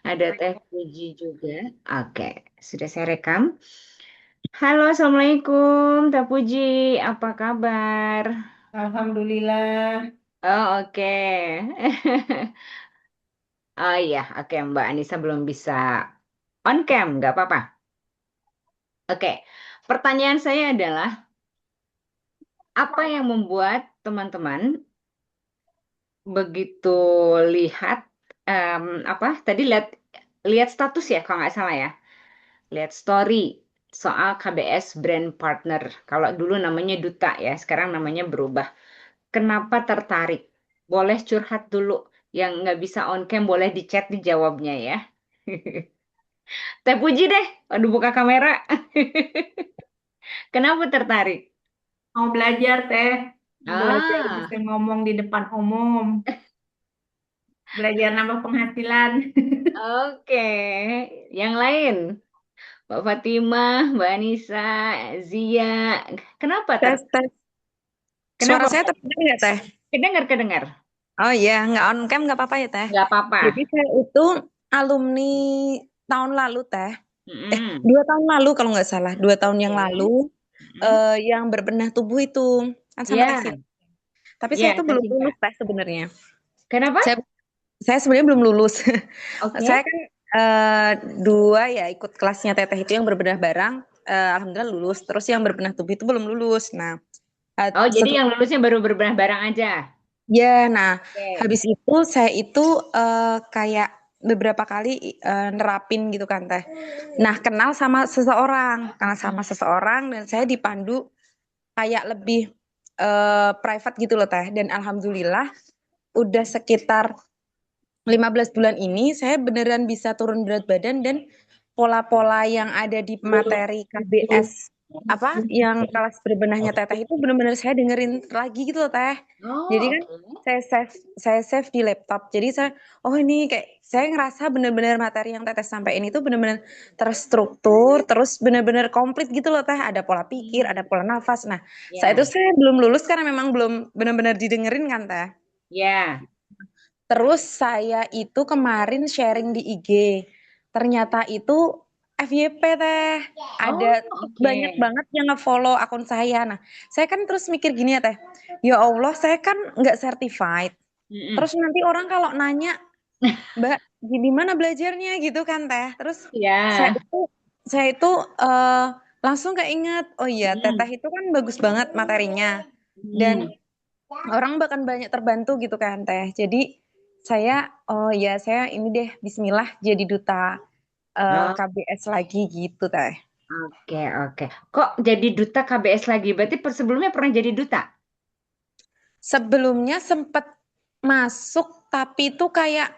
Ada Teh Puji juga. Oke, sudah saya rekam. Halo, Assalamualaikum, Teh Puji. Apa kabar? Alhamdulillah. Oh, oke. Oh iya, oke Mbak Anissa belum bisa on cam, nggak apa-apa. Oke, pertanyaan saya adalah, apa yang membuat teman-teman begitu lihat, apa tadi lihat lihat status ya, kalau nggak salah ya? Lihat story soal KBS Brand Partner. Kalau dulu namanya Duta ya, sekarang namanya berubah. Kenapa tertarik? Boleh curhat dulu. Yang nggak bisa on cam boleh di chat dijawabnya ya. Teh Puji deh, aduh buka kamera. Kenapa tertarik? Mau belajar, Teh. Belajar bisa Ah, ngomong di depan umum. Belajar nambah penghasilan. oke. Yang lain, Mbak Fatimah, Mbak Anissa, Zia. Kenapa Tes, tes. Suara Kenapa? saya terdengar nggak, Teh? Kedengar, kedengar. Oh iya, nggak on cam nggak apa-apa ya, Teh. Nggak apa-apa. Jadi saya itu alumni tahun lalu, Teh. Mm-mm. 2 tahun lalu kalau nggak salah. 2 tahun yang lalu, Oke. Mm-mm. yang berbenah tubuh itu. Kan sama Teh Ya, Sin. Tapi saya ya, itu Teh belum Sinta. lulus, Teh, sebenarnya. Kenapa? Saya saya sebenarnya belum lulus. Saya Oke. kan eh, dua ya ikut kelasnya Teteh itu yang berbenah barang, alhamdulillah lulus. Terus yang berbenah tubuh itu belum lulus. Nah, Oh, jadi setelah yang lulusnya baru berbenah barang aja. ya, nah Oke. habis itu saya itu kayak beberapa kali nerapin gitu kan Teh. Nah, kenal sama seseorang dan saya dipandu kayak lebih private gitu loh Teh. Dan alhamdulillah udah sekitar 15 bulan ini saya beneran bisa turun berat badan dan pola-pola yang ada di materi KBS apa yang kelas berbenahnya Teteh itu bener-bener saya dengerin lagi gitu loh Teh. Jadi Oh, kan oke. saya save di laptop. Jadi saya oh ini kayak saya ngerasa bener-bener materi yang Teteh sampaikan itu bener-bener terstruktur, terus bener-bener komplit gitu loh Teh. Ada pola pikir, ada pola nafas. Nah, saat itu Ya, saya belum lulus karena memang belum bener-bener didengerin kan Teh. ya. Terus saya itu kemarin sharing di IG. Ternyata itu FYP teh. Oh, Ada banyak oke. banget yang nge-follow akun saya. Nah, saya kan terus mikir gini ya teh. Ya Allah, saya kan nggak certified. Mm-mm. Terus nanti orang kalau nanya, Mbak, gimana belajarnya gitu kan teh. Terus saya Ya. itu saya itu eh, langsung keinget, oh iya, teteh Mm-mm. itu kan bagus banget materinya. Dan Mm. orang bahkan banyak terbantu gitu kan Teh. Jadi saya oh ya saya ini deh Bismillah jadi duta Oh, KBS lagi gitu Teh. oke, oke. Kok jadi duta KBS lagi? Berarti sebelumnya pernah jadi duta? Sebelumnya sempat masuk tapi itu kayak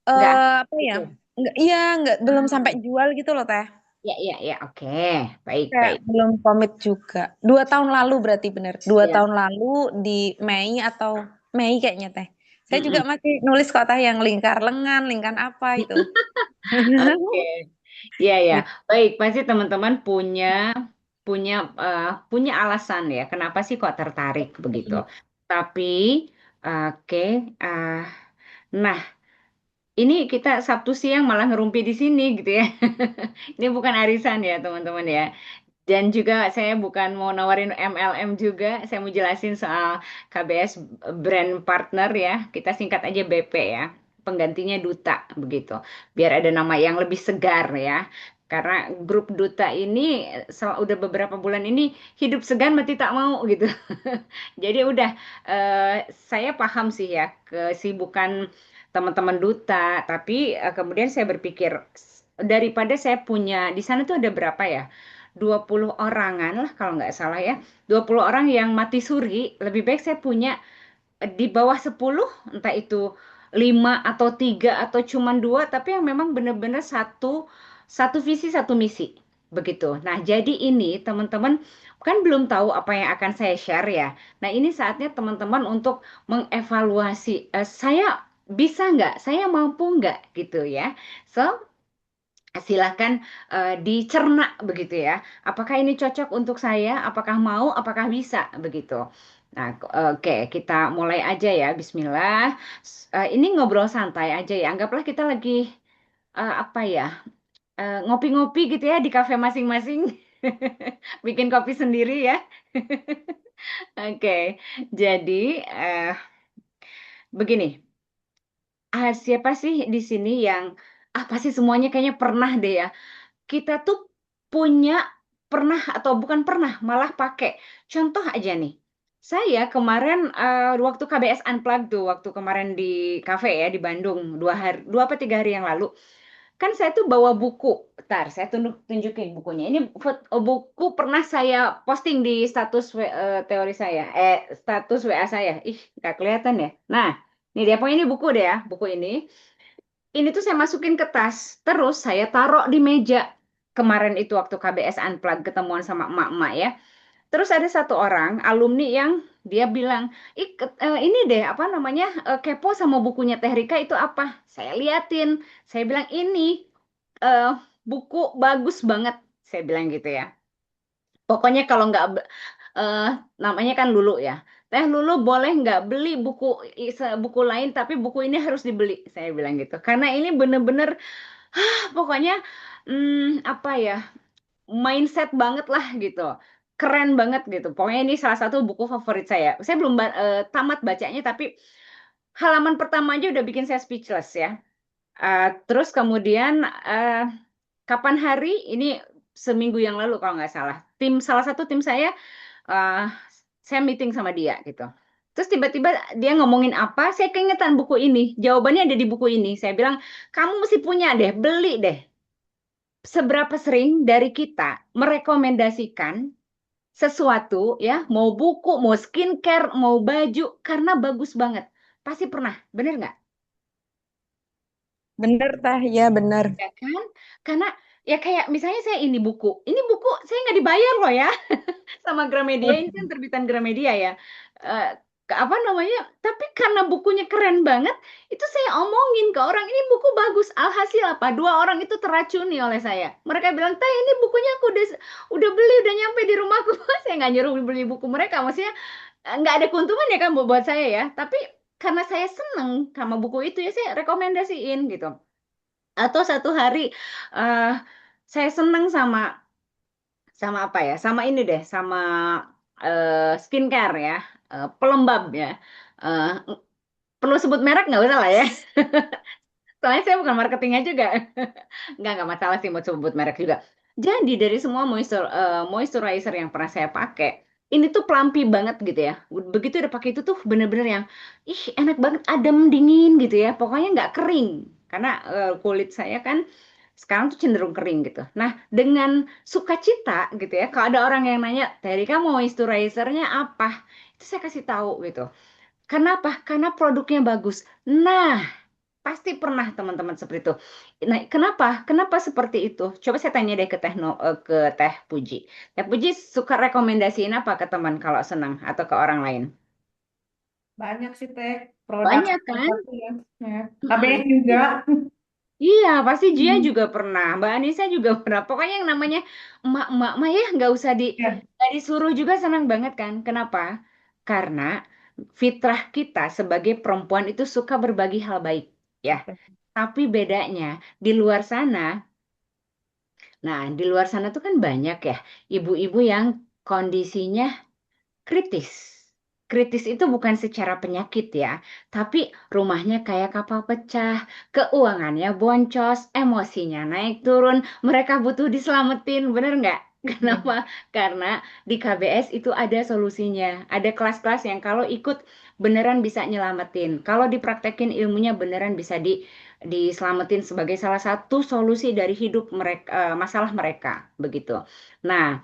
Enggak. apa ya? Gitu. Enggak, iya enggak belum sampai Hmm. jual gitu loh Teh. Ya, ya, ya. Oke. Baik, Kayak baik. belum komit juga. 2 tahun lalu berarti bener. dua Ya. tahun lalu di Mei atau Mei kayaknya Teh. Saya juga Mm-mm. masih nulis kok Teh yang lingkar lengan, lingkar apa itu. Oke. Iya, ya. Gitu. Baik, pasti teman-teman punya punya punya alasan ya, kenapa sih kok tertarik begitu. Tapi oke, eh, nah ini kita Sabtu siang malah ngerumpi di sini gitu ya. Ini bukan arisan ya teman-teman ya. Dan juga saya bukan mau nawarin MLM juga, saya mau jelasin soal KBS Brand Partner ya. Kita singkat aja BP ya. Penggantinya Duta begitu. Biar ada nama yang lebih segar ya. Karena grup Duta ini udah beberapa bulan ini hidup segan mati tak mau gitu. Jadi udah saya paham sih ya kesibukan teman-teman Duta, tapi kemudian saya berpikir daripada saya punya di sana tuh ada berapa ya? 20 orangan lah kalau nggak salah ya. 20 orang yang mati suri, lebih baik saya punya di bawah 10, entah itu 5 atau 3 atau cuma 2, tapi yang memang benar-benar satu satu visi satu misi. Begitu. Nah, jadi ini teman-teman kan belum tahu apa yang akan saya share ya. Nah, ini saatnya teman-teman untuk mengevaluasi saya bisa nggak, saya mampu nggak gitu ya. So, silahkan dicerna begitu ya. Apakah ini cocok untuk saya? Apakah mau? Apakah bisa? Begitu. Nah, oke, kita mulai aja ya. Bismillah. Ini ngobrol santai aja ya. Anggaplah kita lagi apa ya, ngopi-ngopi gitu ya di kafe masing-masing, bikin kopi sendiri ya. Oke, jadi eh, begini, siapa sih di sini yang pasti semuanya kayaknya pernah deh ya. Kita tuh punya, pernah atau bukan pernah, malah pakai. Contoh aja nih, saya kemarin waktu KBS Unplugged tuh, waktu kemarin di kafe ya di Bandung, 2 hari, 2 apa 3 hari yang lalu, kan saya tuh bawa buku. Bentar, saya tunjukin bukunya. Ini buku pernah saya posting di status teori saya, status WA saya. Ih, nggak kelihatan ya. Nah, ini dia, pokoknya ini buku deh ya, buku ini. Ini tuh saya masukin ke tas, terus saya taruh di meja. Kemarin itu waktu KBS Unplugged ketemuan sama emak-emak ya. Terus ada satu orang alumni yang dia bilang, ini deh apa namanya, kepo sama bukunya Teh Rika itu apa? Saya liatin, saya bilang ini eh, buku bagus banget, saya bilang gitu ya. Pokoknya kalau nggak eh, namanya kan Lulu ya. Teh Lulu boleh nggak beli buku buku lain, tapi buku ini harus dibeli, saya bilang gitu. Karena ini bener-bener pokoknya apa ya, mindset banget lah gitu. Keren banget gitu. Pokoknya ini salah satu buku favorit saya. Saya belum tamat bacanya, tapi halaman pertama aja udah bikin saya speechless ya. Terus kemudian kapan hari ini, seminggu yang lalu kalau nggak salah, salah satu tim eh, saya meeting sama dia gitu. Terus tiba-tiba dia ngomongin apa, saya keingetan buku ini. Jawabannya ada di buku ini. Saya bilang, kamu mesti punya deh, beli deh. Seberapa sering dari kita merekomendasikan sesuatu ya, mau buku, mau skincare, mau baju, karena bagus banget. Pasti pernah, bener nggak? Bener teh, ya bener. Ya kan? Karena ya kayak misalnya saya ini buku saya nggak dibayar loh ya sama Gramedia, ini kan terbitan Gramedia ya. Eh, apa namanya? Tapi karena bukunya keren banget, itu saya omongin ke orang, ini buku bagus. Alhasil apa? 2 orang itu teracuni oleh saya. Mereka bilang, Teh, ini bukunya aku udah beli, udah nyampe di rumahku. Saya nggak nyuruh beli buku mereka, maksudnya nggak ada keuntungan ya kan buat saya ya. Tapi karena saya seneng sama buku itu ya saya rekomendasiin gitu. Atau satu hari eh saya seneng sama sama apa ya? Sama ini deh, sama skincare ya, pelembab ya. Eh, perlu sebut merek nggak usah lah ya. Soalnya saya bukan marketingnya juga. Nggak masalah sih mau sebut merek juga. Jadi dari semua moisturizer yang pernah saya pakai, ini tuh pelampi banget gitu ya. Begitu udah pakai itu tuh bener-bener yang, ih enak banget, adem, dingin gitu ya. Pokoknya nggak kering. Karena kulit saya kan sekarang tuh cenderung kering gitu. Nah, dengan sukacita gitu ya, kalau ada orang yang nanya, Teri kamu moisturizernya apa? Itu saya kasih tahu gitu. Kenapa? Karena produknya bagus. Nah, pasti pernah teman-teman seperti itu. Nah, kenapa? Kenapa seperti itu? Coba saya tanya deh ke ke Teh Puji. Teh Puji suka rekomendasiin apa ke teman kalau senang atau ke orang lain? Banyak sih teh produk Banyak kan? sesuatu ya. Ya. KBS Mm-mm. juga. Iya, pasti Jia Hmm. juga pernah. Mbak Anissa juga pernah. Pokoknya yang namanya emak-emak mah ya Ya. nggak disuruh juga senang banget kan? Kenapa? Karena fitrah kita sebagai perempuan itu suka berbagi hal baik, ya. Tapi bedanya di luar sana, nah di luar sana tuh kan banyak ya ibu-ibu yang kondisinya kritis. Kritis itu bukan secara penyakit ya, tapi rumahnya kayak kapal pecah, keuangannya boncos, emosinya naik turun, mereka butuh diselamatin, bener nggak? Kenapa? Karena di KBS itu ada solusinya, ada kelas-kelas yang kalau ikut beneran bisa nyelamatin, kalau dipraktekin ilmunya beneran bisa diselamatin sebagai salah satu solusi dari hidup mereka, masalah mereka, begitu. Nah,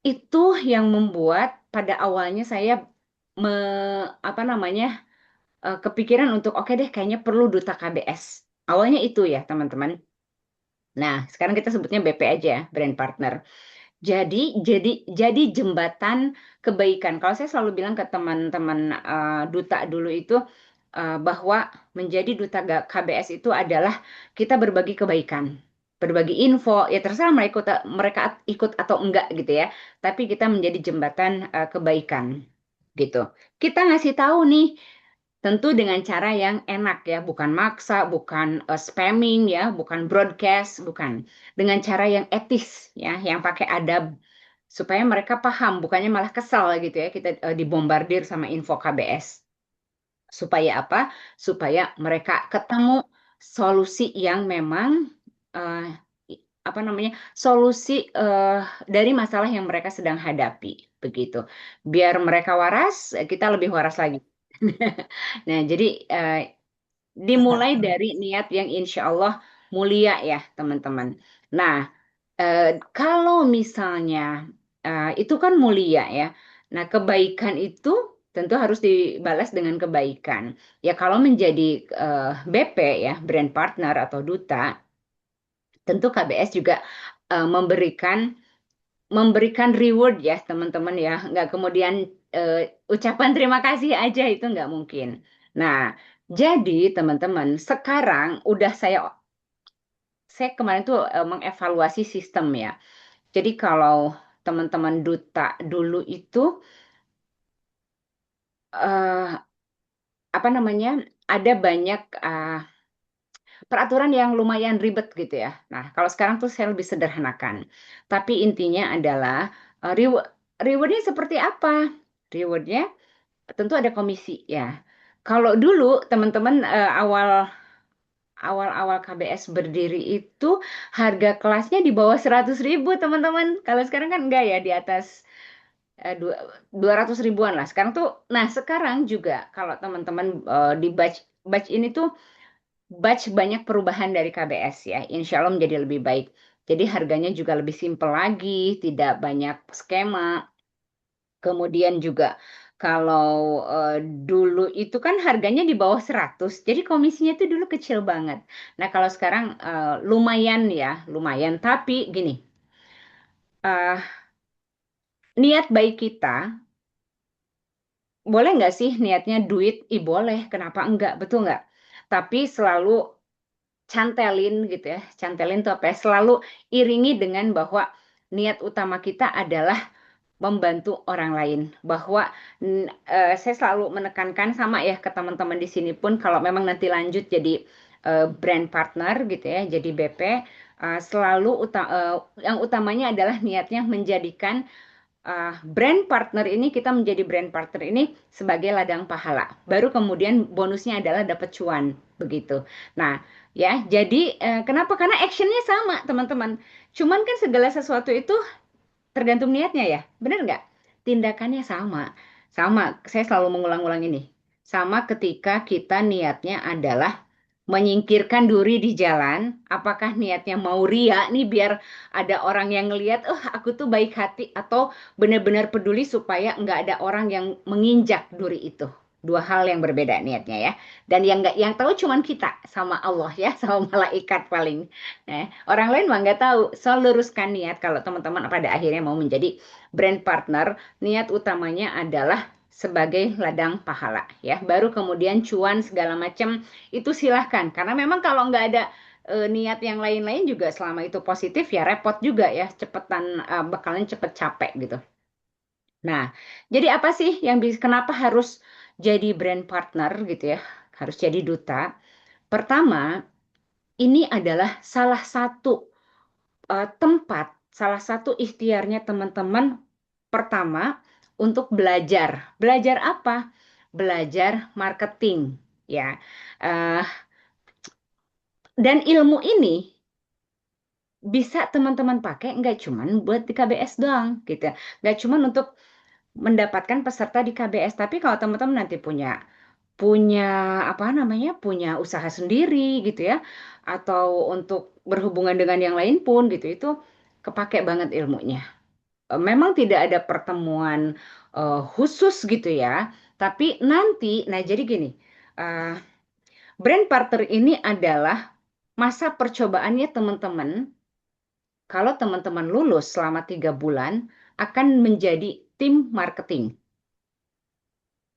itu yang membuat pada awalnya saya me, apa namanya, kepikiran untuk oke deh kayaknya perlu duta KBS. Awalnya itu ya teman-teman. Nah, sekarang kita sebutnya BP aja, ya, brand partner. Jadi jadi jadi jembatan kebaikan. Kalau saya selalu bilang ke teman-teman duta dulu itu bahwa menjadi duta KBS itu adalah kita berbagi kebaikan, berbagi info. Ya terserah mereka ikut atau enggak gitu ya. Tapi kita menjadi jembatan kebaikan gitu. Kita ngasih tahu nih Tentu dengan cara yang enak ya, bukan maksa, bukan spamming ya, bukan broadcast, bukan. Dengan cara yang etis ya, yang pakai adab supaya mereka paham, bukannya malah kesal gitu ya kita dibombardir sama info KBS. Supaya apa? Supaya mereka ketemu solusi yang memang eh, apa namanya? Solusi dari masalah yang mereka sedang hadapi, begitu. Biar mereka waras, kita lebih waras lagi. Nah, jadi dimulai dari niat yang insya Allah mulia ya, teman-teman. Nah, kalau misalnya itu kan mulia ya. Nah, kebaikan itu tentu harus dibalas dengan kebaikan. Ya, kalau menjadi BP ya, brand partner atau duta, tentu KBS juga memberikan reward ya, teman-teman ya. Nggak kemudian ucapan terima kasih aja itu nggak mungkin. Nah, jadi teman-teman, sekarang udah saya kemarin tuh mengevaluasi sistem ya. Jadi kalau teman-teman duta dulu itu eh, apa namanya ada banyak peraturan yang lumayan ribet gitu ya. Nah, kalau sekarang tuh saya lebih sederhanakan. Tapi intinya adalah rewardnya seperti apa? Rewardnya tentu ada komisi ya. Kalau dulu teman-teman awal-awal KBS berdiri itu harga kelasnya di bawah 100.000 teman-teman. Kalau sekarang kan enggak ya, di atas 200 ribuan lah. Sekarang tuh, nah sekarang juga kalau teman-teman di batch batch ini tuh batch banyak perubahan dari KBS ya. Insya Allah menjadi lebih baik. Jadi harganya juga lebih simpel lagi, tidak banyak skema. Kemudian juga kalau dulu itu kan harganya di bawah 100. Jadi komisinya itu dulu kecil banget. Nah, kalau sekarang lumayan ya, lumayan. Tapi gini, eh, niat baik kita boleh nggak sih niatnya duit? Ih boleh, kenapa enggak? Betul nggak? Tapi selalu cantelin gitu ya. Cantelin tuh apa ya? Selalu iringi dengan bahwa niat utama kita adalah membantu orang lain. Bahwa saya selalu menekankan sama ya ke teman-teman di sini pun kalau memang nanti lanjut jadi brand partner gitu ya, jadi BP selalu yang utamanya adalah niatnya menjadikan brand partner ini kita menjadi brand partner ini sebagai ladang pahala. Baru kemudian bonusnya adalah dapat cuan begitu. Nah, ya, jadi kenapa? Karena actionnya sama, teman-teman. Cuman kan segala sesuatu itu tergantung niatnya ya, benar nggak? Tindakannya sama. Sama, saya selalu mengulang-ulang ini. Sama ketika kita niatnya adalah menyingkirkan duri di jalan, apakah niatnya mau ria nih biar ada orang yang ngelihat, oh aku tuh baik hati, atau benar-benar peduli supaya nggak ada orang yang menginjak duri itu. Dua hal yang berbeda niatnya ya. Dan yang nggak yang tahu cuman kita sama Allah ya, sama malaikat paling. Orang lain mah nggak tahu. Soal luruskan niat kalau teman-teman pada akhirnya mau menjadi brand partner, niat utamanya adalah sebagai ladang pahala ya. Baru kemudian cuan segala macam itu silahkan. Karena memang kalau nggak ada niat yang lain-lain juga selama itu positif ya repot juga ya. Cepetan bakalan cepet capek gitu. Nah, jadi apa sih yang bisa kenapa harus jadi brand partner gitu ya? Harus jadi duta. Pertama, ini adalah salah satu tempat, salah satu ikhtiarnya teman-teman pertama untuk belajar. Belajar apa? Belajar marketing, ya. Eh, dan ilmu ini bisa teman-teman pakai nggak cuman buat di KBS doang, gitu. Nggak cuman untuk mendapatkan peserta di KBS, tapi kalau teman-teman nanti punya punya apa namanya punya usaha sendiri gitu ya atau untuk berhubungan dengan yang lain pun gitu itu kepake banget ilmunya. Memang tidak ada pertemuan khusus gitu ya tapi nanti nah jadi gini eh, brand partner ini adalah masa percobaannya teman-teman kalau teman-teman lulus selama 3 bulan akan menjadi tim marketing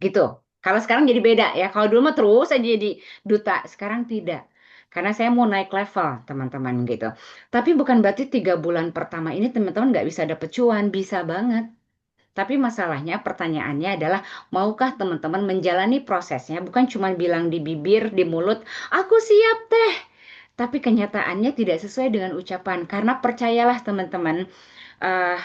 gitu. Kalau sekarang jadi beda ya. Kalau dulu mah terus aja jadi duta, sekarang tidak. Karena saya mau naik level, teman-teman gitu. Tapi bukan berarti 3 bulan pertama ini teman-teman nggak bisa dapet cuan, bisa banget. Tapi masalahnya, pertanyaannya adalah, maukah teman-teman menjalani prosesnya? Bukan cuma bilang di bibir, di mulut, aku siap teh. Tapi kenyataannya tidak sesuai dengan ucapan. Karena percayalah teman-teman, eh,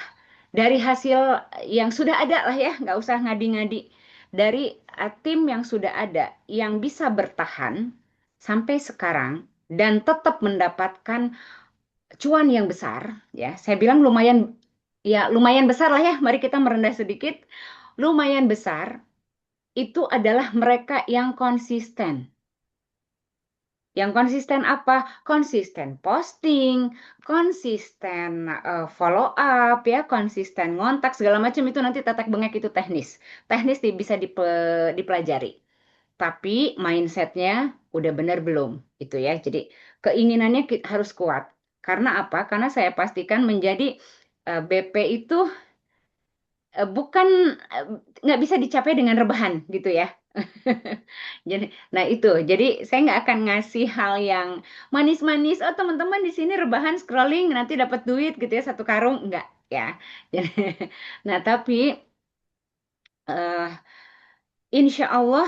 dari hasil yang sudah ada lah ya, nggak usah ngadi-ngadi. Dari tim yang sudah ada, yang bisa bertahan sampai sekarang, dan tetap mendapatkan cuan yang besar, ya, saya bilang lumayan, ya lumayan besar lah ya, mari kita merendah sedikit, lumayan besar, itu adalah mereka yang konsisten. Yang konsisten apa? Konsisten posting, konsisten follow up, ya, konsisten ngontak segala macam, itu nanti tetek bengek, itu teknis. Teknis bisa dipelajari. Tapi mindsetnya udah benar belum, itu ya. Jadi keinginannya harus kuat. Karena apa? Karena saya pastikan menjadi BP itu bukan, eh, nggak bisa dicapai dengan rebahan gitu ya. Jadi, nah itu, jadi saya nggak akan ngasih hal yang manis-manis. Oh, teman-teman di sini rebahan scrolling nanti dapat duit gitu ya, satu karung, enggak ya. Jadi, nah tapi eh, insya Allah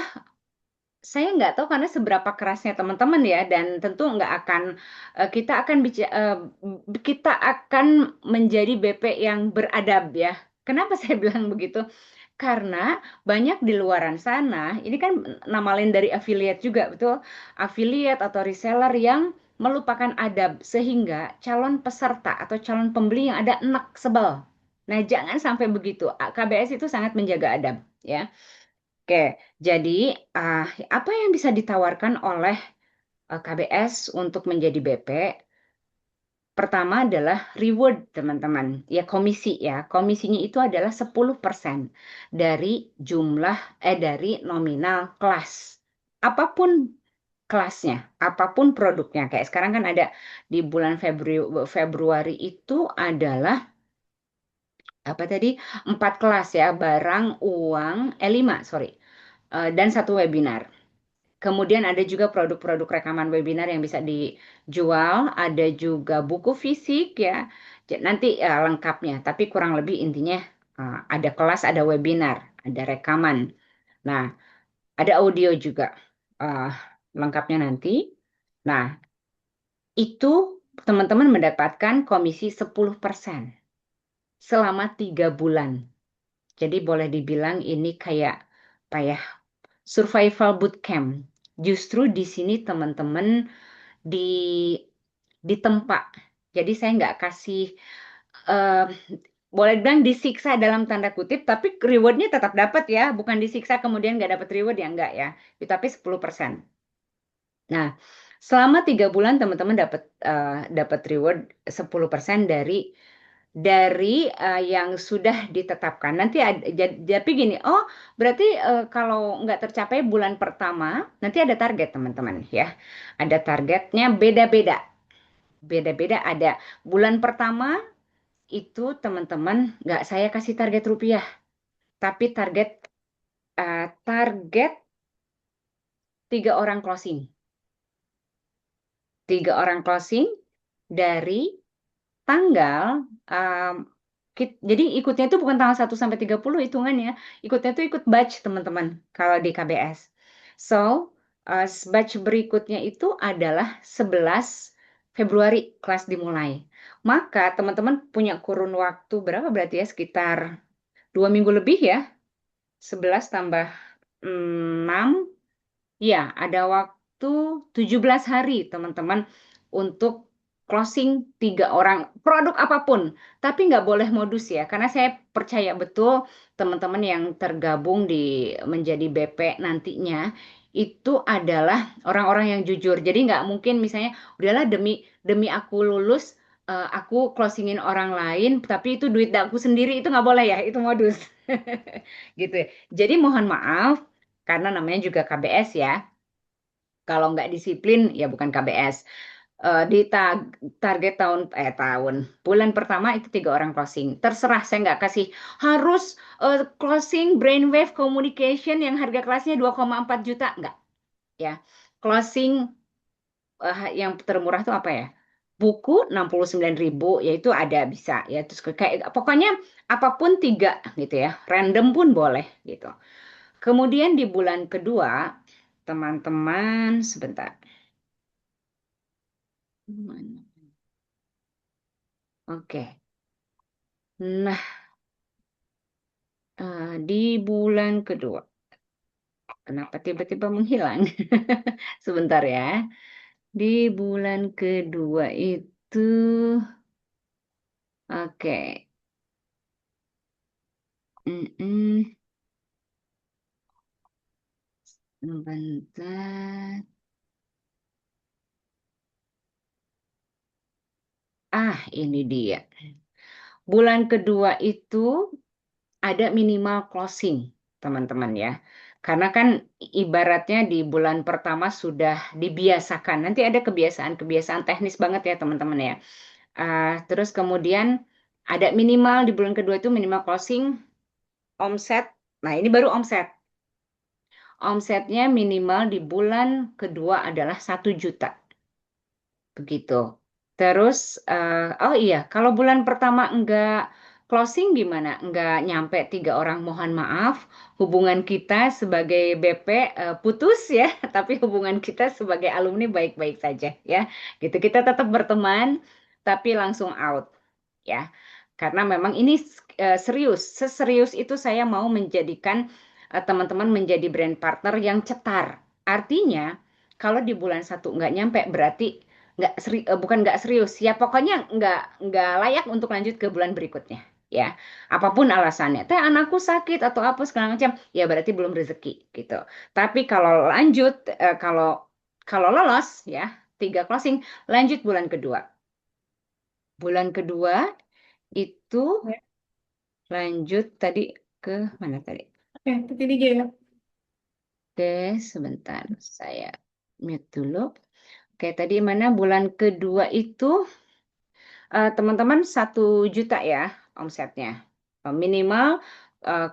saya nggak tahu karena seberapa kerasnya teman-teman ya, dan tentu nggak akan, kita akan menjadi BP yang beradab ya. Kenapa saya bilang begitu? Karena banyak di luaran sana, ini kan nama lain dari affiliate juga, betul? Affiliate atau reseller yang melupakan adab, sehingga calon peserta atau calon pembeli yang ada enak sebel. Nah, jangan sampai begitu. KBS itu sangat menjaga adab, ya. Oke, jadi apa yang bisa ditawarkan oleh KBS untuk menjadi BP? Pertama adalah reward, teman-teman. Ya, komisi ya. Komisinya itu adalah 10% dari dari nominal kelas. Apapun kelasnya, apapun produknya. Kayak sekarang kan ada di bulan Februari itu adalah apa tadi? 4 kelas ya, barang, uang, 5, sorry. Dan satu webinar. Kemudian ada juga produk-produk rekaman webinar yang bisa dijual, ada juga buku fisik ya. Nanti lengkapnya, tapi kurang lebih intinya ada kelas, ada webinar, ada rekaman. Nah, ada audio juga, eh, lengkapnya nanti. Nah, itu teman-teman mendapatkan komisi 10% selama 3 bulan. Jadi boleh dibilang ini kayak apa ya, survival bootcamp. Justru di sini teman-teman di ditempa. Jadi saya nggak kasih, eh, boleh bilang disiksa dalam tanda kutip, tapi rewardnya tetap dapat ya, bukan disiksa kemudian nggak dapat reward ya, enggak ya. Tapi 10%. Nah, selama 3 bulan teman-teman dapat reward 10% dari yang sudah ditetapkan. Nanti tapi gini, oh berarti kalau nggak tercapai bulan pertama, nanti ada target teman-teman ya. Ada targetnya beda-beda. Beda-beda ada. Bulan pertama itu teman-teman nggak saya kasih target rupiah, tapi target 3 orang closing. 3 orang closing dari tanggal, jadi ikutnya itu bukan tanggal 1 sampai 30 hitungannya, ikutnya itu ikut batch teman-teman kalau di KBS. So, batch berikutnya itu adalah 11 Februari kelas dimulai. Maka teman-teman punya kurun waktu berapa berarti ya, sekitar 2 minggu lebih ya, 11 tambah 6. Ya, ada waktu 17 hari teman-teman untuk closing 3 orang produk apapun. Tapi nggak boleh modus ya, karena saya percaya betul teman-teman yang tergabung di menjadi BP nantinya itu adalah orang-orang yang jujur. Jadi nggak mungkin misalnya, udahlah demi demi aku lulus, aku closingin orang lain, tapi itu duit aku sendiri, itu nggak boleh ya, itu modus. Gitu ya. Jadi mohon maaf, karena namanya juga KBS ya. Kalau nggak disiplin ya bukan KBS. Di target tahun bulan pertama itu 3 orang closing. Terserah, saya nggak kasih harus closing brainwave communication yang harga kelasnya 2,4 juta, nggak ya. Closing yang termurah tuh apa ya? buku 69.000 yaitu ada bisa ya, terus kayak pokoknya apapun tiga gitu ya, random pun boleh gitu. Kemudian di bulan kedua teman-teman sebentar. Oke. Nah, di bulan kedua kenapa tiba-tiba menghilang? Sebentar ya. Di bulan kedua itu, oke. Mm-mm. Bentar. Ini dia. Bulan kedua itu ada minimal closing, teman-teman ya. Karena kan ibaratnya di bulan pertama sudah dibiasakan. Nanti ada kebiasaan-kebiasaan teknis banget ya, teman-teman ya. Terus kemudian ada minimal di bulan kedua itu minimal closing omset. Nah, ini baru omset. Omsetnya minimal di bulan kedua adalah 1 juta. Begitu. Terus, oh iya, kalau bulan pertama enggak closing gimana? Enggak nyampe 3 orang, mohon maaf. Hubungan kita sebagai BP putus ya, tapi hubungan kita sebagai alumni baik-baik saja ya. Gitu, kita tetap berteman, tapi langsung out ya. Karena memang ini serius. Seserius itu saya mau menjadikan teman-teman menjadi brand partner yang cetar. Artinya, kalau di bulan satu nggak nyampe, berarti bukan nggak serius ya, pokoknya nggak layak untuk lanjut ke bulan berikutnya ya, apapun alasannya, teh anakku sakit atau apa segala macam ya, berarti belum rezeki gitu. Tapi kalau lanjut, kalau kalau lolos ya, 3 closing, lanjut bulan kedua itu Ya. lanjut tadi ke mana tadi. Oke, itu DJ ya. Oke, sebentar saya mute dulu. Oke, tadi mana bulan kedua itu teman-teman 1 juta ya omsetnya. Minimal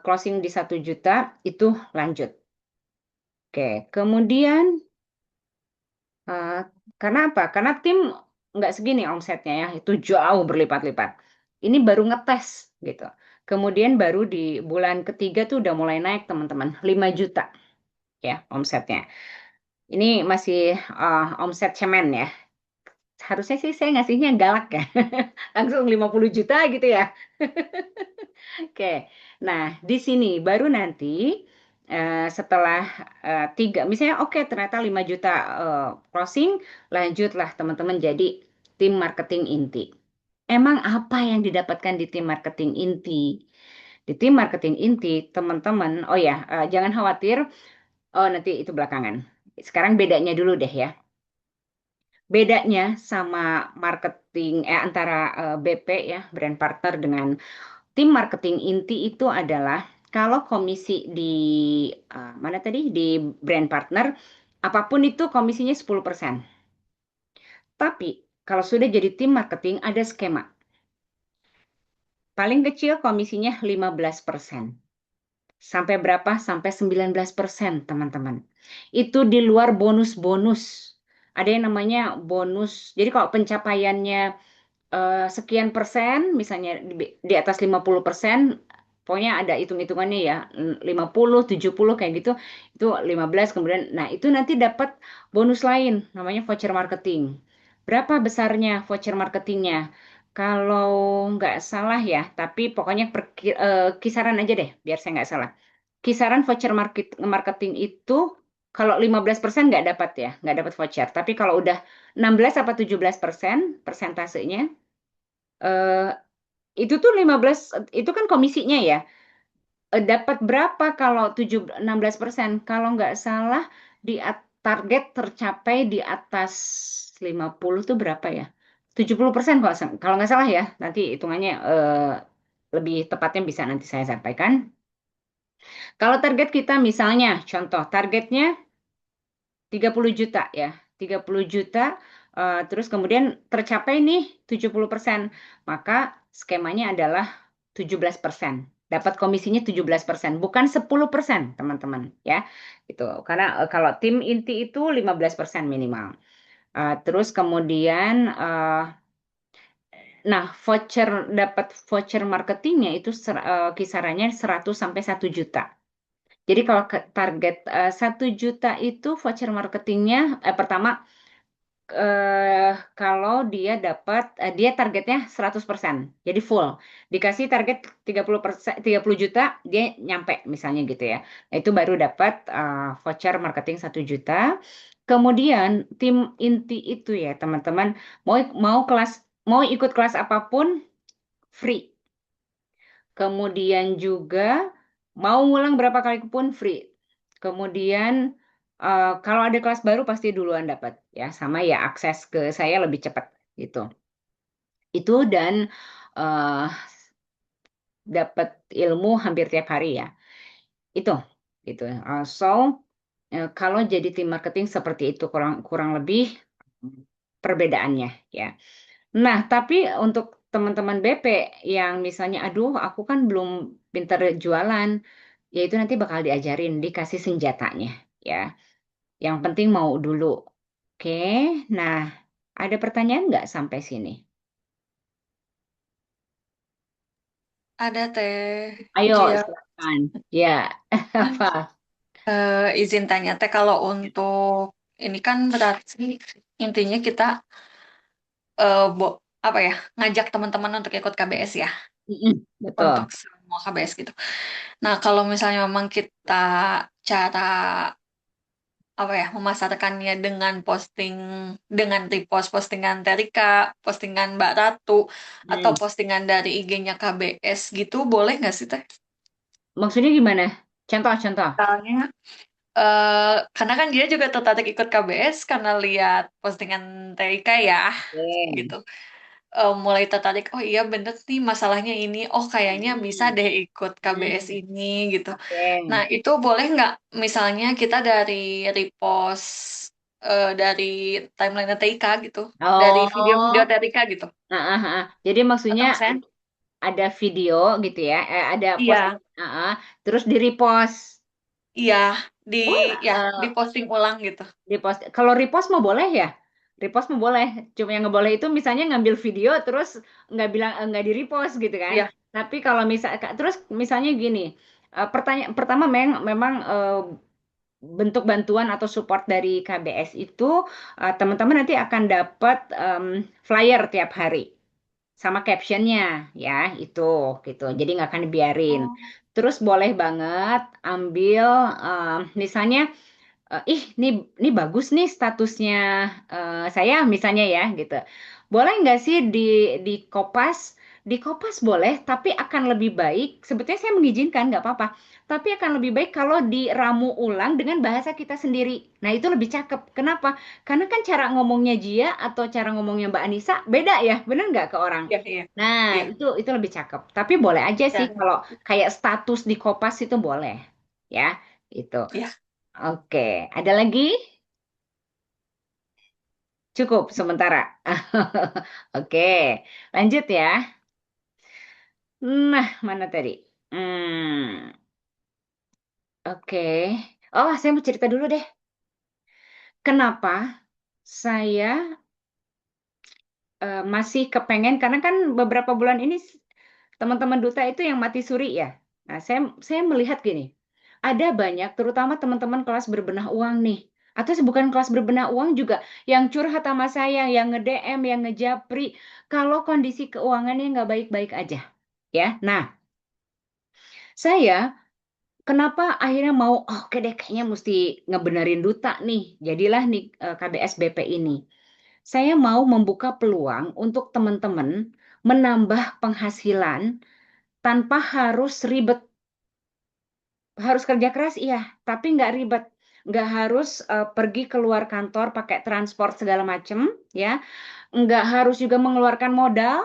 closing di 1 juta itu lanjut. Oke, kemudian eh, karena apa? Karena tim nggak segini omsetnya ya, itu jauh berlipat-lipat. Ini baru ngetes gitu. Kemudian baru di bulan ketiga tuh udah mulai naik teman-teman, 5 juta ya omsetnya. Ini masih omset cemen ya. Harusnya sih saya ngasihnya galak ya. Langsung 50 juta gitu ya. Oke, nah di sini baru nanti setelah tiga, misalnya oke ternyata 5 juta closing, lanjutlah teman-teman jadi tim marketing inti. Emang apa yang didapatkan di tim marketing inti? Di tim marketing inti, teman-teman, oh ya, jangan khawatir, oh nanti itu belakangan. Sekarang bedanya dulu deh ya. Bedanya sama marketing antara BP ya, brand partner dengan tim marketing inti itu adalah kalau komisi di mana tadi di brand partner apapun itu komisinya 10%. Tapi kalau sudah jadi tim marketing ada skema. Paling kecil komisinya 15%. Sampai berapa? Sampai 19%, teman-teman. Itu di luar bonus-bonus. Ada yang namanya bonus. Jadi kalau pencapaiannya sekian persen, misalnya di atas 50%, pokoknya ada hitung-hitungannya ya, 50, 70 kayak gitu, itu 15 kemudian, nah itu nanti dapat bonus lain, namanya voucher marketing. Berapa besarnya voucher marketingnya? Kalau nggak salah ya, tapi pokoknya kisaran aja deh, biar saya nggak salah. Kisaran voucher marketing itu kalau 15% nggak dapat ya, nggak dapat voucher. Tapi kalau udah 16 apa 17% persentasenya, eh, itu tuh 15 itu kan komisinya ya. Dapat berapa kalau 16%? Kalau nggak salah di target tercapai di atas 50 tuh berapa ya? 70% kalau nggak salah ya. Nanti hitungannya lebih tepatnya bisa nanti saya sampaikan. Kalau target kita misalnya contoh targetnya 30 juta ya. 30 juta terus kemudian tercapai nih 70%, maka skemanya adalah 17%. Dapat komisinya 17%, bukan 10%, teman-teman ya. Gitu. Karena kalau tim inti itu 15% minimal. Terus kemudian, nah dapat voucher marketingnya itu kisarannya 100 sampai 1 juta. Jadi kalau target 1 juta itu voucher marketingnya, pertama, kalau dia targetnya 100%, jadi full. Dikasih target 30%, 30 juta, dia nyampe misalnya gitu ya. Nah, itu baru dapat voucher marketing 1 juta. Kemudian tim inti itu ya teman-teman, mau mau ikut kelas apapun free. Kemudian juga mau ngulang berapa kali pun free. Kemudian kalau ada kelas baru pasti duluan dapat ya, sama ya akses ke saya lebih cepat gitu. Itu dan eh, dapat ilmu hampir tiap hari ya. Itu gitu. Kalau jadi tim marketing seperti itu kurang kurang lebih perbedaannya ya. Nah, tapi untuk teman-teman BP yang misalnya, aduh, aku kan belum pinter jualan, ya itu nanti bakal diajarin, dikasih senjatanya, ya. Yang penting mau dulu. Oke, nah, ada pertanyaan nggak sampai sini? Ada Teh Ayo, Gia. silakan. Ya, apa? Izin tanya Teh, kalau untuk ini kan berarti intinya kita eh, bo- apa ya, ngajak teman-teman untuk ikut KBS ya, untuk Betul. semua KBS gitu. Nah, kalau misalnya memang kita cara apa ya, memasarkannya dengan posting, dengan repost postingan Terika, postingan Mbak Ratu, atau Hmm. postingan dari IG-nya KBS gitu, boleh nggak sih Teh? Maksudnya gimana? Contoh-contoh. Misalnya, karena kan dia juga tertarik ikut KBS karena lihat postingan Terika ya, gitu. Oke. Mulai tertarik, oh iya bener nih masalahnya ini, oh kayaknya bisa Hmm. deh ikut KBS Hmm. ini gitu. Nah Oke. itu boleh nggak misalnya kita dari repost dari timeline TIK gitu, dari video-video Oh, TIK gitu, Jadi maksudnya atau misalnya ada video gitu ya, ada iya, posting, terus di repost. iya, di Boleh, ya di posting ulang gitu. di post. Kalau repost mau boleh ya, repost mau boleh. Cuma yang nggak boleh itu misalnya ngambil video terus nggak di repost gitu kan. Iya. Tapi kalau terus misalnya gini, pertanyaan pertama memang bentuk bantuan atau support dari KBS itu, teman-teman nanti akan dapat flyer tiap hari sama captionnya ya itu gitu, jadi nggak akan dibiarin. Oh, Terus boleh banget ambil misalnya, ini bagus nih statusnya saya misalnya ya gitu, boleh nggak sih di kopas, di kopas boleh, tapi akan lebih baik, sebetulnya saya mengizinkan nggak apa-apa, tapi akan lebih baik kalau diramu ulang dengan bahasa kita sendiri. Nah itu lebih cakep. Kenapa? Karena kan cara ngomongnya Jia atau cara ngomongnya Mbak Anissa beda ya, bener nggak ke orang? iya, iya, Nah, iya, itu lebih cakep. Tapi boleh aja sih ya, kalau kayak status di Kopas itu boleh. Ya, itu. iya. Oke, ada lagi? Cukup sementara. Oke, lanjut ya. Nah, mana tadi? Hmm, oke. Oh, saya mau cerita dulu deh. Kenapa saya masih kepengen, karena kan beberapa bulan ini teman-teman duta itu yang mati suri ya. Nah, saya melihat gini, ada banyak, terutama teman-teman kelas berbenah uang nih, atau bukan kelas berbenah uang juga, yang curhat sama saya, yang nge-DM, yang ngejapri, kalau kondisi keuangannya nggak baik-baik aja. Ya, nah, saya kenapa akhirnya mau, oh, oke deh, kayaknya mesti ngebenerin duta nih, jadilah nih KBS BP ini. Saya mau membuka peluang untuk teman-teman menambah penghasilan tanpa harus ribet. Harus kerja keras, iya, tapi nggak ribet. Nggak harus pergi keluar kantor pakai transport segala macem, ya. Nggak harus juga mengeluarkan modal,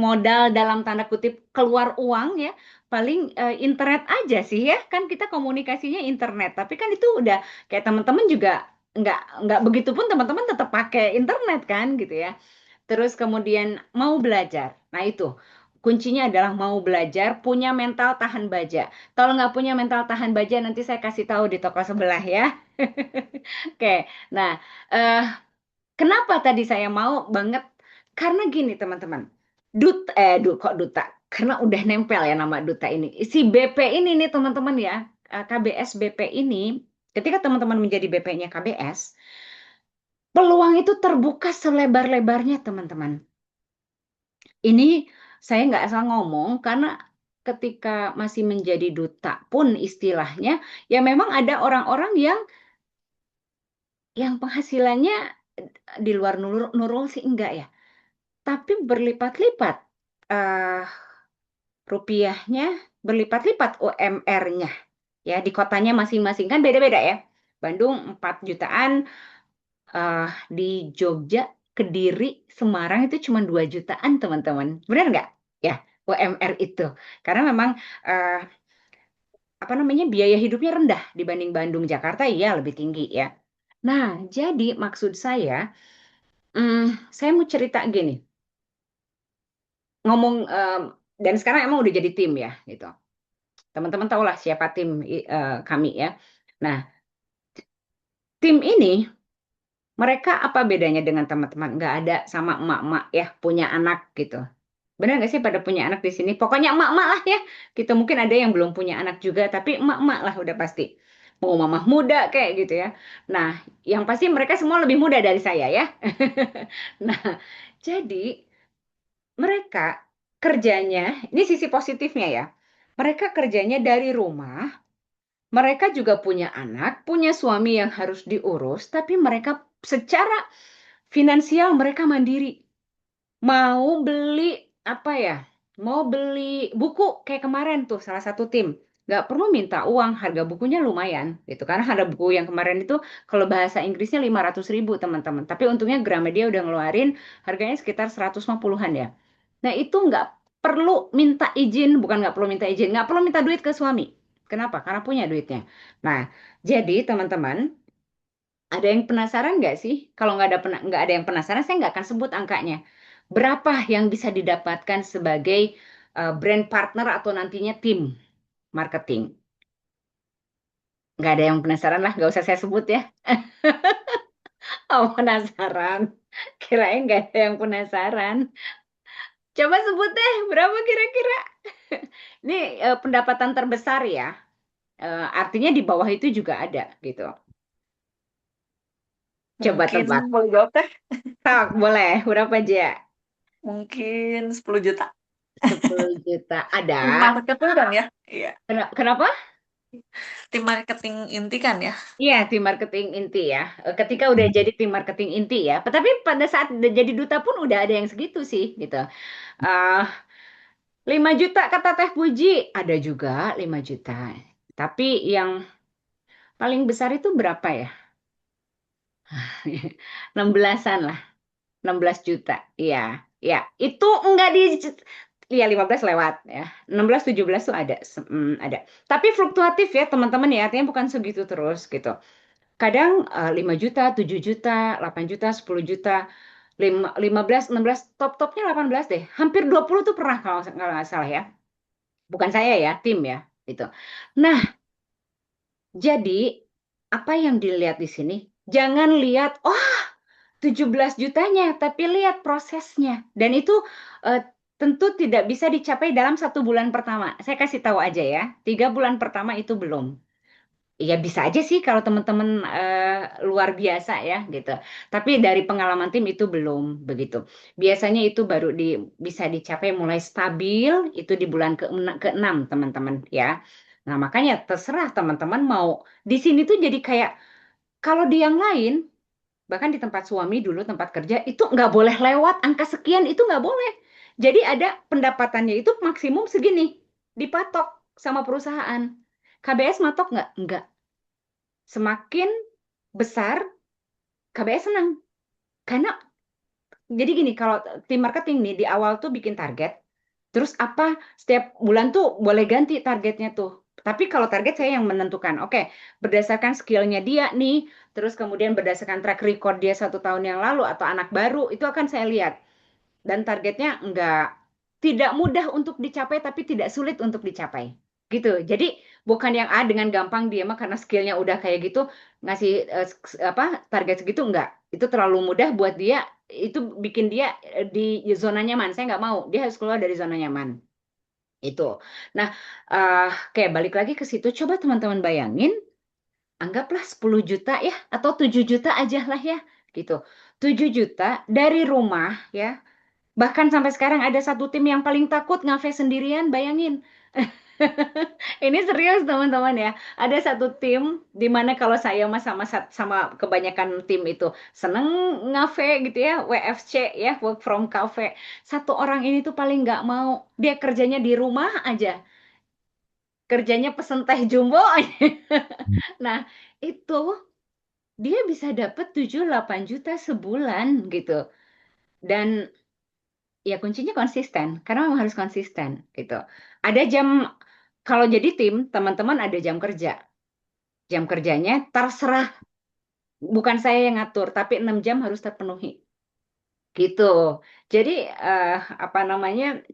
modal dalam tanda kutip keluar uang ya. Paling internet aja sih ya, kan kita komunikasinya internet. Tapi kan itu udah kayak teman-teman juga nggak nggak begitu pun teman-teman tetap pakai internet kan gitu ya. Terus kemudian mau belajar. Nah itu kuncinya adalah mau belajar, punya mental tahan baja. Kalau nggak punya mental tahan baja, nanti saya kasih tahu di toko sebelah ya. Oke, nah, eh, Kenapa tadi saya mau banget? Karena gini teman-teman, kok duta? Karena udah nempel ya nama duta ini. Si BP ini nih teman-teman ya, KBS BP ini, ketika teman-teman menjadi BP-nya KBS, peluang itu terbuka selebar-lebarnya teman-teman. Ini saya nggak asal ngomong karena ketika masih menjadi duta pun istilahnya, ya memang ada orang-orang yang penghasilannya di luar nurul sih enggak ya. Tapi berlipat-lipat eh, rupiahnya, berlipat-lipat UMR-nya. Ya, di kotanya masing-masing kan beda-beda ya. Bandung 4 jutaan, di Jogja, Kediri, Semarang itu cuma 2 jutaan, teman-teman. Benar nggak? Ya, UMR itu. Karena memang eh, apa namanya biaya hidupnya rendah dibanding Bandung, Jakarta, iya lebih tinggi ya. Nah, jadi maksud saya mau cerita gini. Ngomong dan sekarang emang udah jadi tim ya gitu. Teman-teman tahulah siapa tim kami ya. Nah, tim ini mereka apa bedanya dengan teman-teman? Nggak ada sama emak-emak ya punya anak gitu. Benar nggak sih pada punya anak di sini? Pokoknya emak-emak lah ya. Kita mungkin ada yang belum punya anak juga, tapi emak-emak lah udah pasti. Mau mamah muda kayak gitu ya. Nah, yang pasti mereka semua lebih muda dari saya ya. Nah, jadi mereka kerjanya, ini sisi positifnya ya. Mereka kerjanya dari rumah, mereka juga punya anak, punya suami yang harus diurus, tapi mereka secara finansial mereka mandiri. Mau beli apa ya? Mau beli buku kayak kemarin tuh salah satu tim. Nggak perlu minta uang, harga bukunya lumayan gitu. Karena harga buku yang kemarin itu kalau bahasa Inggrisnya 500.000 teman-teman. Tapi untungnya Gramedia udah ngeluarin harganya sekitar 150-an ya. Nah itu nggak perlu minta izin, bukan nggak perlu minta izin, nggak perlu minta duit ke suami. Kenapa? Karena punya duitnya. Nah, jadi teman-teman, ada yang penasaran nggak sih? Kalau nggak ada yang penasaran, saya nggak akan sebut angkanya. Berapa yang bisa didapatkan sebagai brand partner atau nantinya tim marketing? Nggak ada yang penasaran lah, nggak usah saya sebut ya. Oh, penasaran. Kirain nggak ada yang penasaran. Coba sebut deh, berapa kira-kira? Ini pendapatan terbesar ya. Artinya di bawah itu juga ada gitu. Coba Mungkin tebak. boleh jawab teh? Tak, boleh. Berapa aja? Mungkin 10 juta. 10 juta. Ada. Tim marketing kan ya? Iya. Kenapa? Tim marketing inti kan ya? Iya, tim marketing inti ya. Ketika udah jadi tim marketing inti ya. Tapi pada saat udah jadi duta pun udah ada yang segitu sih gitu. Eh 5 juta kata Teh Puji. Ada juga 5 juta. Tapi yang paling besar itu berapa ya? 16-an lah. 16 juta. Iya, iya. Itu enggak di ya 15 lewat ya. 16 17 tuh ada. Ada. Tapi fluktuatif ya teman-teman ya. Artinya bukan segitu terus gitu. Kadang 5 juta, 7 juta, 8 juta, 10 juta, 15, 16, top-topnya 18 deh. Hampir 20 tuh pernah kalau nggak salah ya. Bukan saya ya, tim ya. Gitu. Nah, jadi apa yang dilihat di sini? Jangan lihat, oh 17 jutanya, tapi lihat prosesnya. Dan itu eh, tentu tidak bisa dicapai dalam 1 bulan pertama. Saya kasih tahu aja ya, 3 bulan pertama itu belum. Ya bisa aja sih kalau teman-teman luar biasa ya gitu. Tapi dari pengalaman tim itu belum begitu. Biasanya itu baru bisa dicapai mulai stabil itu di bulan ke-6 teman-teman ya. Nah makanya terserah teman-teman mau di sini tuh jadi kayak kalau di yang lain bahkan di tempat suami dulu tempat kerja itu nggak boleh lewat angka sekian itu nggak boleh. Jadi ada pendapatannya itu maksimum segini dipatok sama perusahaan. KBS matok nggak? Nggak. Semakin besar KBS senang. Karena jadi gini, kalau tim marketing nih di awal tuh bikin target, terus apa setiap bulan tuh boleh ganti targetnya tuh. Tapi kalau target saya yang menentukan, oke, berdasarkan skillnya dia nih, terus kemudian berdasarkan track record dia 1 tahun yang lalu atau anak baru, itu akan saya lihat. Dan targetnya tidak mudah untuk dicapai, tapi tidak sulit untuk dicapai. Gitu. Jadi bukan yang dengan gampang dia mah karena skillnya udah kayak gitu ngasih apa target segitu enggak. Itu terlalu mudah buat dia, itu bikin dia di zona nyaman. Saya nggak mau, dia harus keluar dari zona nyaman. Itu. Nah, oke, balik lagi ke situ. Coba teman-teman bayangin, anggaplah 10 juta ya, atau 7 juta aja lah ya, gitu. 7 juta dari rumah ya. Bahkan sampai sekarang ada satu tim yang paling takut ngafe sendirian, bayangin. Ini serius teman-teman ya. Ada satu tim di mana kalau saya sama kebanyakan tim itu seneng ngafe gitu ya, WFC ya, work from cafe. Satu orang ini tuh paling nggak mau. Dia kerjanya di rumah aja. Kerjanya pesen teh jumbo aja. Nah, itu dia bisa dapat 7-8 juta sebulan gitu. Dan ya kuncinya konsisten, karena memang harus konsisten gitu. Ada jam, kalau jadi tim, teman-teman ada jam kerja. Jam kerjanya terserah, bukan saya yang ngatur, tapi 6 jam harus terpenuhi. Gitu. Jadi apa namanya?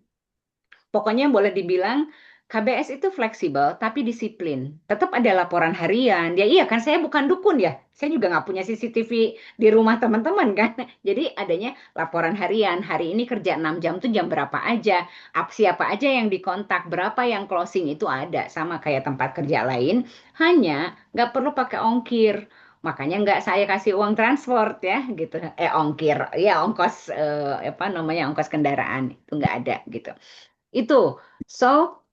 Pokoknya boleh dibilang KBS itu fleksibel tapi disiplin. Tetap ada laporan harian. Ya iya kan saya bukan dukun ya. Saya juga nggak punya CCTV di rumah teman-teman kan. Jadi adanya laporan harian. Hari ini kerja 6 jam tuh jam berapa aja. Siapa aja yang dikontak. Berapa yang closing itu ada. Sama kayak tempat kerja lain. Hanya nggak perlu pakai ongkir. Makanya nggak saya kasih uang transport ya gitu. Ongkir. Ya ongkos apa namanya ongkos kendaraan. Itu nggak ada gitu. Itu. So,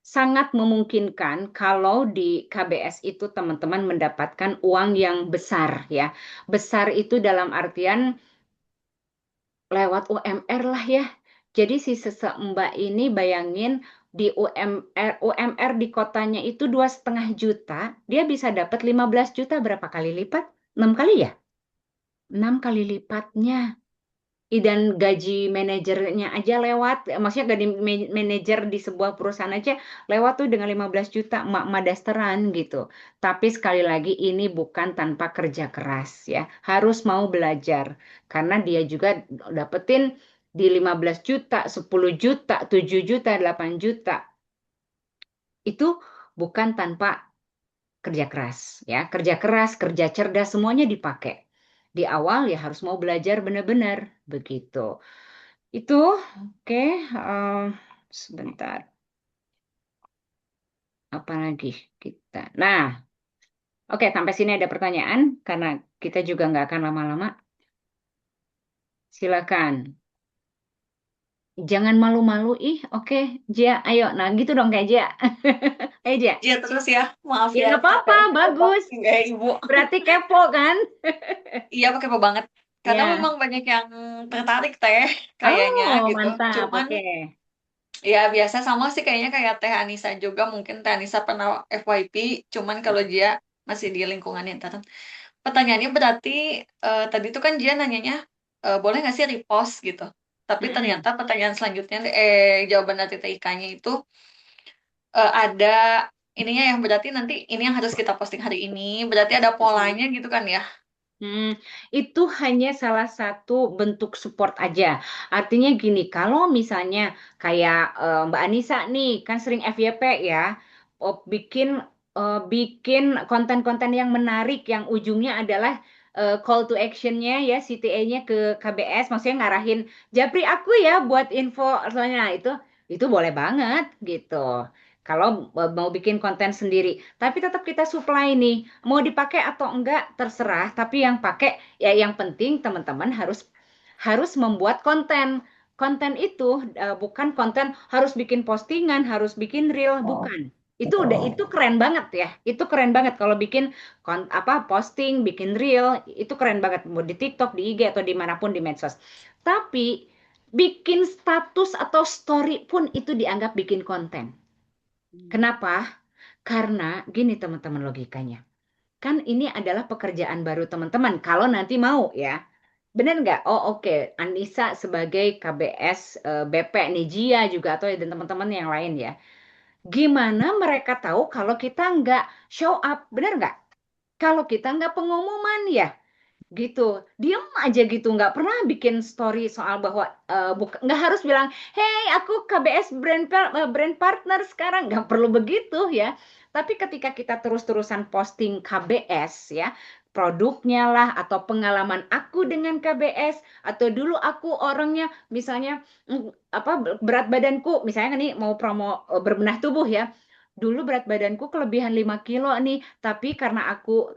sangat memungkinkan kalau di KBS itu teman-teman mendapatkan uang yang besar ya. Besar itu dalam artian lewat UMR lah ya. Jadi si Mbak ini bayangin di UMR di kotanya itu 2,5 juta, dia bisa dapat 15 juta berapa kali lipat? 6 kali ya? 6 kali lipatnya. Dan gaji manajernya aja lewat, maksudnya gaji manajer di sebuah perusahaan aja lewat tuh dengan 15 juta, emak-emak dasteran gitu. Tapi sekali lagi ini bukan tanpa kerja keras ya, harus mau belajar. Karena dia juga dapetin di 15 juta, 10 juta, 7 juta, 8 juta. Itu bukan tanpa kerja keras ya, kerja keras, kerja cerdas semuanya dipakai. Di awal ya harus mau belajar benar-benar begitu. Itu oke, sebentar. Apa lagi kita? Nah, oke, sampai sini ada pertanyaan karena kita juga nggak akan lama-lama. Silakan. Jangan malu-malu, ih. Oke, Jia, ayo. Nah, gitu dong kayak Jia. Ayo, Jia. Iya terus ya, maaf Ya ya nggak apa-apa, kayaknya bagus. enggak ya Ibu. Berarti kepo kan? Iya pakai apa banget. Karena Ya. memang banyak yang tertarik teh kayaknya Oh, gitu. mantap. Cuman Oke. ya biasa sama sih kayaknya kayak Teh Anissa juga, mungkin Teh Anissa pernah FYP, cuman kalau dia masih di lingkungan intern. Pertanyaannya berarti tadi tuh kan dia nanyanya boleh nggak sih repost gitu. Tapi Mm-mm. ternyata pertanyaan selanjutnya jawaban dari TIK-nya itu ada ininya yang berarti nanti ini yang harus kita posting hari ini, berarti ada polanya gitu kan ya. Itu hanya salah satu bentuk support aja. Artinya gini, kalau misalnya kayak Mbak Anissa nih kan sering FYP ya, bikin konten-konten yang menarik yang ujungnya adalah call to action-nya ya CTA-nya ke KBS, maksudnya ngarahin Japri aku ya buat info soalnya. Nah, itu boleh banget gitu. Kalau mau bikin konten sendiri, tapi tetap kita supply nih. Mau dipakai atau enggak terserah, tapi yang pakai ya yang penting teman-teman harus harus membuat konten. Konten itu bukan konten harus bikin postingan, harus bikin reel, bukan. Itu keren banget ya. Itu keren banget kalau bikin posting, bikin reel, itu keren banget mau di TikTok, di IG atau dimanapun di medsos. Tapi bikin status atau story pun itu dianggap bikin konten. Kenapa? Karena gini teman-teman logikanya. Kan ini adalah pekerjaan baru teman-teman. Kalau nanti mau ya. Benar nggak? Oh oke. Anissa sebagai KBS BP Nijia juga atau dan teman-teman yang lain ya. Gimana mereka tahu kalau kita nggak show up? Benar nggak? Kalau kita nggak pengumuman ya gitu, diem aja gitu, nggak pernah bikin story soal bahwa nggak harus bilang hey aku KBS brand partner sekarang, nggak perlu begitu ya. Tapi ketika kita terus-terusan posting KBS ya, produknya lah atau pengalaman aku dengan KBS atau dulu aku orangnya misalnya berat badanku misalnya nih mau promo berbenah tubuh ya. Dulu berat badanku kelebihan 5 kilo nih, tapi karena aku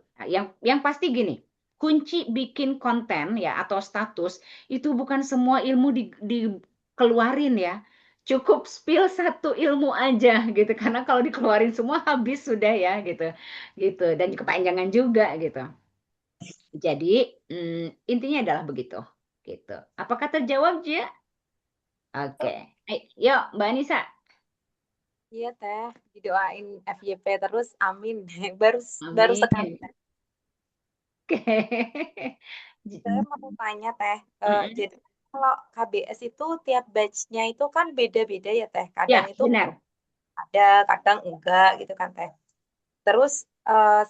yang pasti gini, kunci bikin konten ya atau status itu bukan semua ilmu dikeluarin ya. Cukup spill satu ilmu aja gitu karena kalau dikeluarin semua habis sudah ya gitu gitu dan kepanjangan juga gitu. Jadi intinya adalah begitu gitu. Apakah terjawab, Jia? Oke. Yuk Mbak Anissa. Iya teh, didoain FYP terus, amin. Baru baru sekali. Amin. Oke. Saya mau tanya teh, Mm-mm. jadi kalau KBS itu tiap batch-nya itu kan beda-beda ya teh. Kadang Ya, itu benar. ada, kadang enggak gitu kan teh. Terus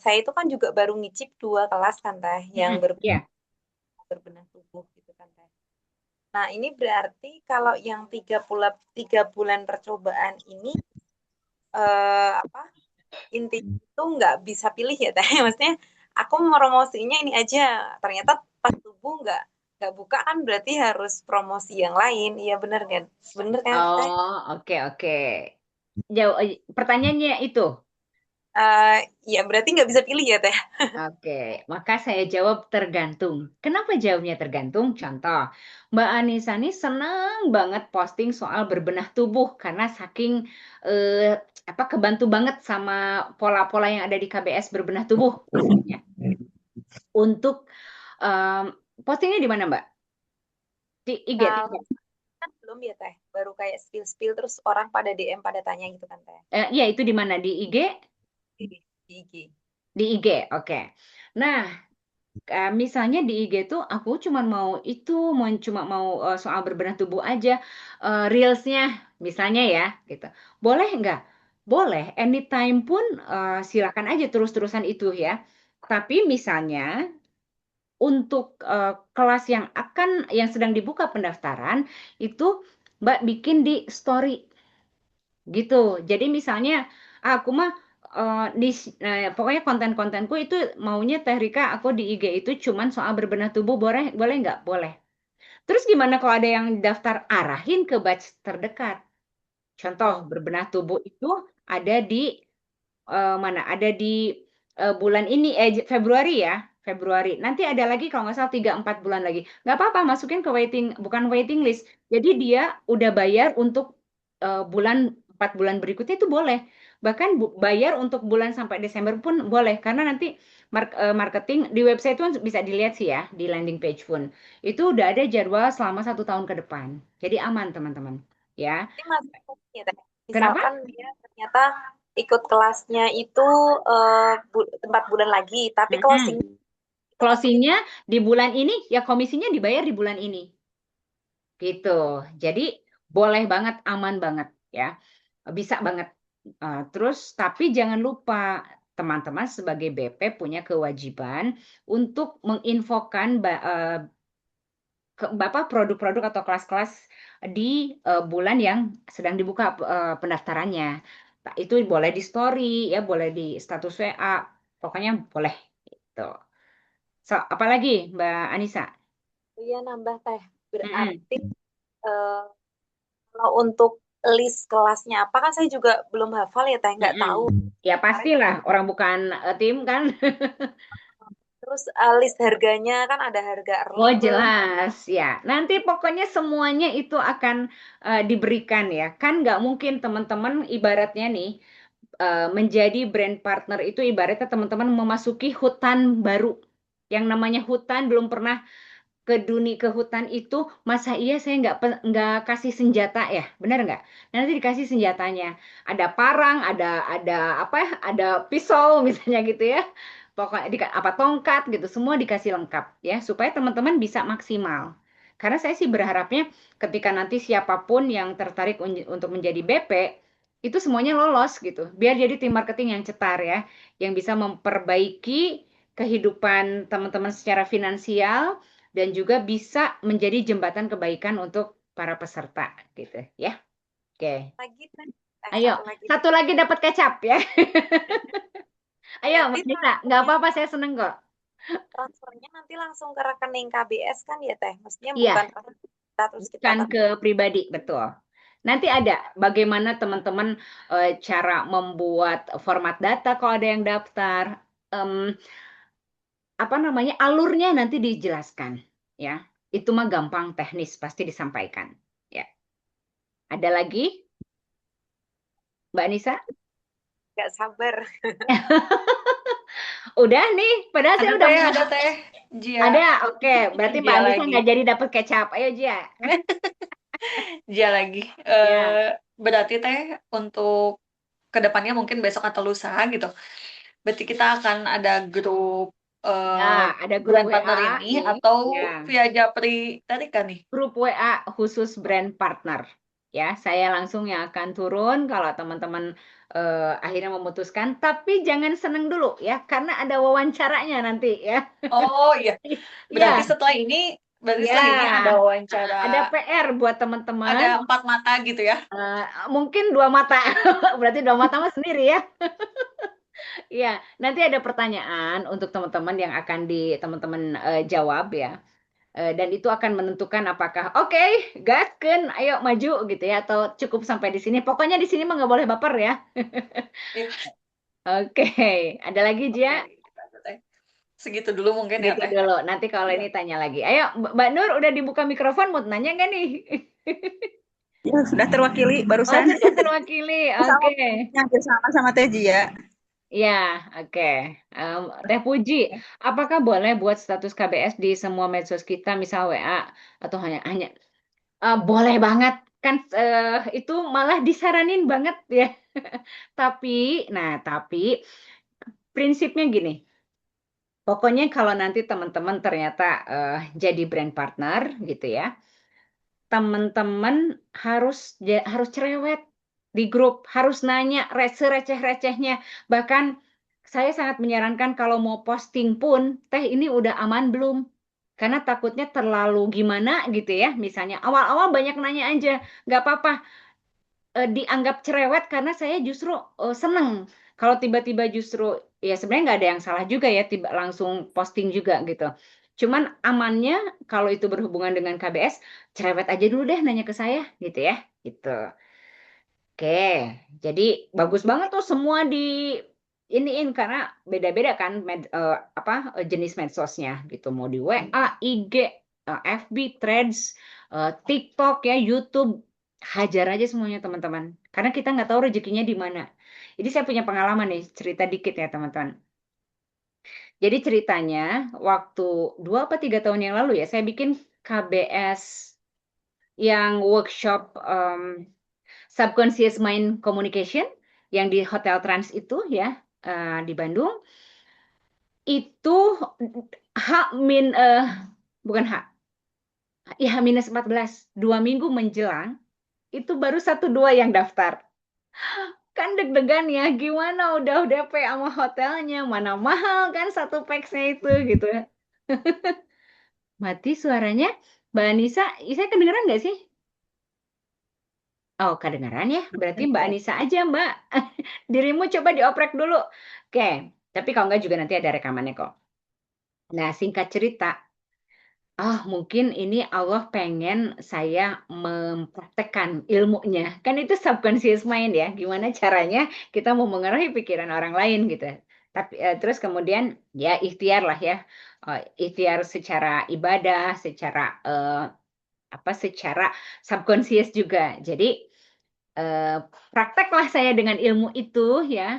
saya itu kan juga baru ngicip 2 kelas kan teh, yang Mm-mm. Ya. berbenah tubuh gitu kan teh. Nah ini berarti kalau yang 3 bulan percobaan ini apa intinya itu nggak bisa pilih ya teh. Maksudnya aku mau promosinya ini aja, ternyata pas tubuh nggak buka kan berarti harus promosi yang lain. Iya bener kan? Bener kan teh? Oh, oke oke. Pertanyaannya itu. Eh ya berarti nggak bisa pilih ya teh. Oke, maka saya jawab tergantung. Kenapa jawabnya tergantung? Contoh, Mbak Anissa nih senang banget posting soal berbenah tubuh karena saking eh, kebantu banget sama pola-pola yang ada di KBS berbenah tubuh misalnya. Untuk em, postingnya di mana, Mbak? Di IG, Kalau TikTok. kan belum ya teh, baru kayak spill-spill terus orang pada DM pada tanya gitu kan teh. Iya, itu di mana? Di IG? Di IG. Di IG, oke. Nah, misalnya di IG tuh aku cuma mau soal berbenah tubuh aja, reelsnya misalnya ya, gitu. Boleh nggak? Boleh, anytime pun silakan aja terus-terusan itu ya. Tapi misalnya untuk kelas yang sedang dibuka pendaftaran itu Mbak bikin di story gitu. Jadi misalnya aku mah pokoknya konten-kontenku itu maunya Teh Rika aku di IG itu cuman soal berbenah tubuh boleh boleh nggak? Boleh. Terus gimana kalau ada yang daftar arahin ke batch terdekat? Contoh Oh, berbenah tubuh itu ada di mana? Ada di bulan ini Februari ya. Februari. Nanti ada lagi kalau nggak salah 3-4 bulan lagi. Nggak apa-apa masukin ke bukan waiting list. Jadi dia udah bayar untuk bulan 4 bulan berikutnya itu boleh. Bahkan bayar untuk bulan sampai Desember pun boleh. Karena nanti marketing di website itu bisa dilihat sih ya di landing page pun. Itu udah ada jadwal selama 1 tahun ke depan. Jadi aman teman-teman. Ya. ini masih ya teh. Kenapa? Misalkan dia ternyata ikut kelasnya itu 4 bulan lagi, tapi closing Mm-mm. itu masuk itu. Closingnya di bulan ini, ya komisinya dibayar di bulan ini. Gitu. Jadi boleh banget, aman banget ya. Bisa banget. Terus tapi jangan lupa teman-teman sebagai BP punya kewajiban untuk menginfokan Bapak produk-produk atau kelas-kelas di bulan yang sedang dibuka pendaftarannya. Nah, itu boleh di story ya, boleh di status WA. Pokoknya boleh gitu. So, apalagi Mbak Anissa? Iya nambah teh. Mm-mm. Berarti eh, kalau untuk list kelasnya apa kan saya juga belum hafal ya teh, nggak tahu. Mm-mm. Ya Kemarin pastilah, orang bukan tim kan. terus list harganya kan ada harga early Oh bird. jelas ya. Nanti pokoknya semuanya itu akan diberikan ya. Kan nggak mungkin teman-teman ibaratnya nih menjadi brand partner itu ibaratnya teman-teman memasuki hutan baru. Yang namanya hutan belum pernah ke hutan itu masa iya saya nggak kasih senjata ya benar nggak nanti dikasih senjatanya ada parang ada apa ya ada pisau misalnya gitu ya pokoknya apa tongkat gitu semua dikasih lengkap ya supaya teman-teman bisa maksimal karena saya sih berharapnya ketika nanti siapapun yang tertarik untuk menjadi BP itu semuanya lolos gitu biar jadi tim marketing yang cetar ya yang bisa memperbaiki kehidupan teman-teman secara finansial dan juga bisa menjadi jembatan kebaikan untuk para peserta gitu ya. Oke. Lagi teh, Ayo, satu lagi. satu lagi dapat kecap ya. Ayo, Berarti Mbak Nisa, nggak apa-apa saya seneng kok. transfernya nanti langsung ke rekening KBS kan ya Teh? Maksudnya Iya, bukan transfer kita terus kita bukan ke pribadi, betul. Nanti ada bagaimana teman-teman cara membuat format data kalau ada yang daftar. Em, apa namanya, alurnya nanti dijelaskan, ya. Itu mah gampang teknis, pasti disampaikan. Ya. Ada lagi, Mbak Nisa? nggak sabar. Udah nih, padahal saya udah Ada teh, Jia, ada. Oke, berarti Mbak Jia Anissa lagi, nggak jadi dapat kecap. Ayo, Jia. Jia lagi. Ya, Berarti teh untuk kedepannya mungkin besok atau lusa gitu. Berarti kita akan ada grup ya, ada grup brand partner WA. ini atau Ya, via Japri tadi kan nih? grup WA khusus brand partner. Ya, saya langsung yang akan turun kalau teman-teman akhirnya memutuskan. Tapi jangan seneng dulu ya, karena ada wawancaranya nanti ya. Oh iya, berarti Ya, berarti ya, setelah ini ada wawancara, ada PR buat ada teman-teman. 4 mata gitu ya? Eh, mungkin dua mata, berarti dua mata mah sendiri ya. Iya, nanti ada pertanyaan untuk teman-teman yang akan teman-teman jawab ya. Dan itu akan menentukan apakah oke, gaskeun, ayo maju gitu ya, atau cukup sampai di sini. Pokoknya di sini mah nggak boleh baper ya. Iya, Oke, ada lagi oke. Jia? Segitu dulu mungkin ya Gitu Teh. dulu. Nanti kalau Iya. ini tanya lagi. Ayo, Mbak Nur udah dibuka mikrofon, mau nanya nggak nih? Ya, sudah terwakili Oh, barusan. sudah terwakili. Sama Oke. hampir sama Teh Jia. Ya, oke. Teh Puji, apakah boleh buat status KBS di semua medsos kita, misal WA atau hanya hanya boleh banget kan itu malah disaranin banget ya. Tapi, tapi prinsipnya gini. Pokoknya kalau nanti teman-teman ternyata jadi brand partner gitu ya, teman-teman harus cerewet di grup, harus nanya receh-recehnya. Bahkan saya sangat menyarankan kalau mau posting pun, teh ini udah aman belum? Karena takutnya terlalu gimana gitu ya. Misalnya awal-awal banyak nanya aja, nggak apa-apa dianggap cerewet karena saya justru seneng. Kalau tiba-tiba justru ya sebenarnya nggak ada yang salah juga ya tiba langsung posting juga gitu. Cuman amannya kalau itu berhubungan dengan KBS, cerewet aja dulu deh nanya ke saya gitu ya. Gitu. Oke, jadi bagus banget tuh semua di iniin karena beda-beda kan jenis medsosnya gitu. Mau di WA, IG, FB, Threads, TikTok ya, YouTube, hajar aja semuanya teman-teman. Karena kita nggak tahu rezekinya di mana. Jadi saya punya pengalaman nih, cerita dikit ya teman-teman. Jadi ceritanya waktu 2 atau 3 tahun yang lalu ya, saya bikin KBS yang workshop Subconscious Mind Communication yang di Hotel Trans itu ya di Bandung itu H min bukan H ya H-14 2 minggu menjelang itu baru 1 2 yang daftar kan deg-degan ya gimana udah DP sama hotelnya mana mahal kan satu packsnya itu gitu ya mati suaranya Mbak Anissa saya kedengeran nggak sih oh kedengeran ya berarti Mbak Anissa aja Mbak dirimu coba dioprek dulu oke tapi kalau nggak juga nanti ada rekamannya kok nah singkat cerita mungkin ini Allah pengen saya mempraktekkan ilmunya. Kan itu subconscious mind ya. Gimana caranya kita mau mengenai pikiran orang lain gitu. Tapi terus kemudian ya ikhtiar lah ya. Ikhtiar secara ibadah, secara secara subconscious juga. Jadi eh, prakteklah saya dengan ilmu itu ya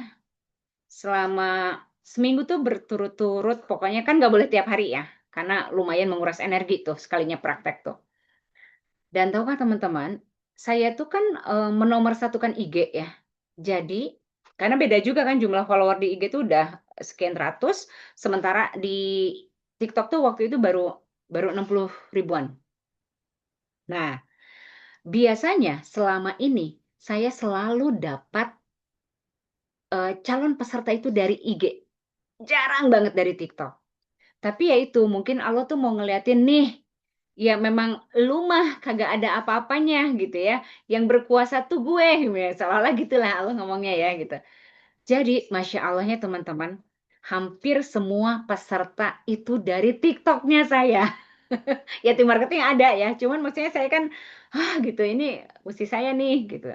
selama seminggu tuh berturut-turut. Pokoknya kan nggak boleh tiap hari ya karena lumayan menguras energi tuh sekalinya praktek tuh. Dan tahu kan teman-teman, saya tuh kan menomorsatukan IG ya. Jadi, karena beda juga kan jumlah follower di IG tuh udah sekian ratus, sementara di TikTok tuh waktu itu baru baru 60 ribuan. Nah, biasanya selama ini saya selalu dapat calon peserta itu dari IG. Jarang banget dari TikTok. Tapi ya itu, mungkin Allah tuh mau ngeliatin nih, ya memang lu mah kagak ada apa-apanya gitu ya. Yang berkuasa tuh gue, ya, seolah-olah gitulah Allah ngomongnya ya gitu. Jadi, Masya Allahnya teman-teman, hampir semua peserta itu dari TikToknya saya. Ya tim marketing ada ya, cuman maksudnya saya kan, gitu, ini mesti saya nih gitu.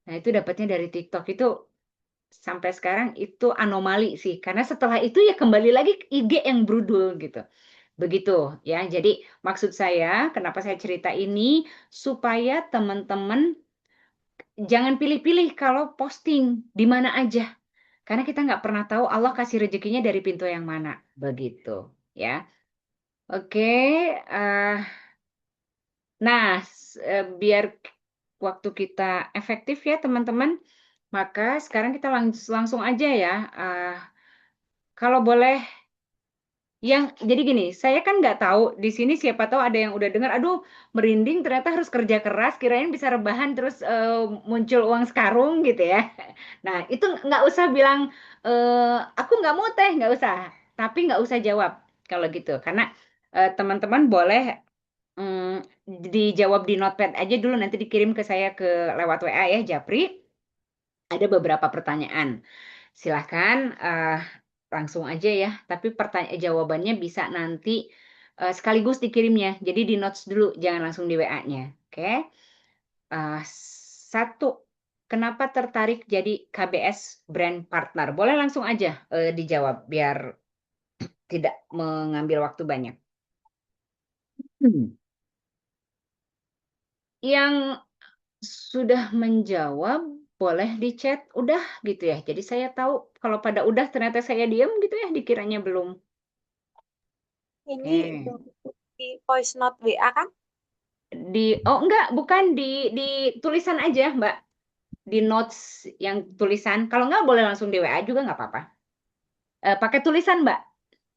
Nah itu dapatnya dari TikTok itu sampai sekarang itu anomali sih, karena setelah itu ya kembali lagi ke IG yang brudul gitu. Begitu ya. Jadi maksud saya kenapa saya cerita ini supaya teman-teman jangan pilih-pilih kalau posting di mana aja. Karena kita nggak pernah tahu Allah kasih rezekinya dari pintu yang mana. Begitu ya. Oke. eh, nah, biar waktu kita efektif ya teman-teman, maka sekarang kita langsung aja ya. eh, Kalau boleh, jadi gini, saya kan nggak tahu di sini siapa tahu ada yang udah dengar, aduh merinding ternyata harus kerja keras, kirain bisa rebahan terus muncul uang sekarung gitu ya. Nah itu nggak usah bilang aku nggak mau teh, nggak usah. Tapi nggak usah jawab kalau gitu, karena teman-teman boleh dijawab di notepad aja dulu, nanti dikirim ke saya lewat WA ya Japri. Ada beberapa pertanyaan. Silahkan langsung aja ya. Tapi jawabannya bisa nanti sekaligus dikirimnya. Jadi di notes dulu, jangan langsung di WA-nya. Oke. Eh, Satu, kenapa tertarik jadi KBS brand partner? Boleh langsung aja dijawab biar tidak mengambil waktu banyak. Yang sudah menjawab boleh di chat udah gitu ya. Jadi saya tahu kalau pada udah ternyata saya diam gitu ya, dikiranya belum. Ini Oke. di voice note WA kan? Oh enggak, bukan di tulisan aja, Mbak. Di notes yang tulisan. Kalau enggak boleh langsung di WA juga nggak apa-apa. Pakai tulisan, Mbak.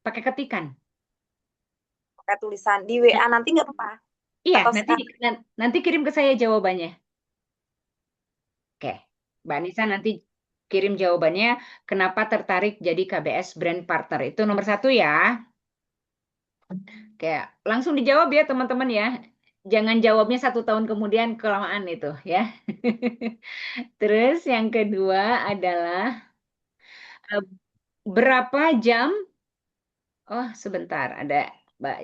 Pakai ketikan. Pakai tulisan di WA nanti nggak apa-apa. Iya, Atau nanti kirim ke saya jawabannya. Oke. Mbak Nisa nanti kirim jawabannya kenapa tertarik jadi KBS brand partner. Itu nomor satu ya. Kayak langsung dijawab ya teman-teman ya. Jangan jawabnya 1 tahun kemudian, kelamaan itu ya. Terus yang kedua adalah eh, berapa jam? Oh sebentar, ada Mbak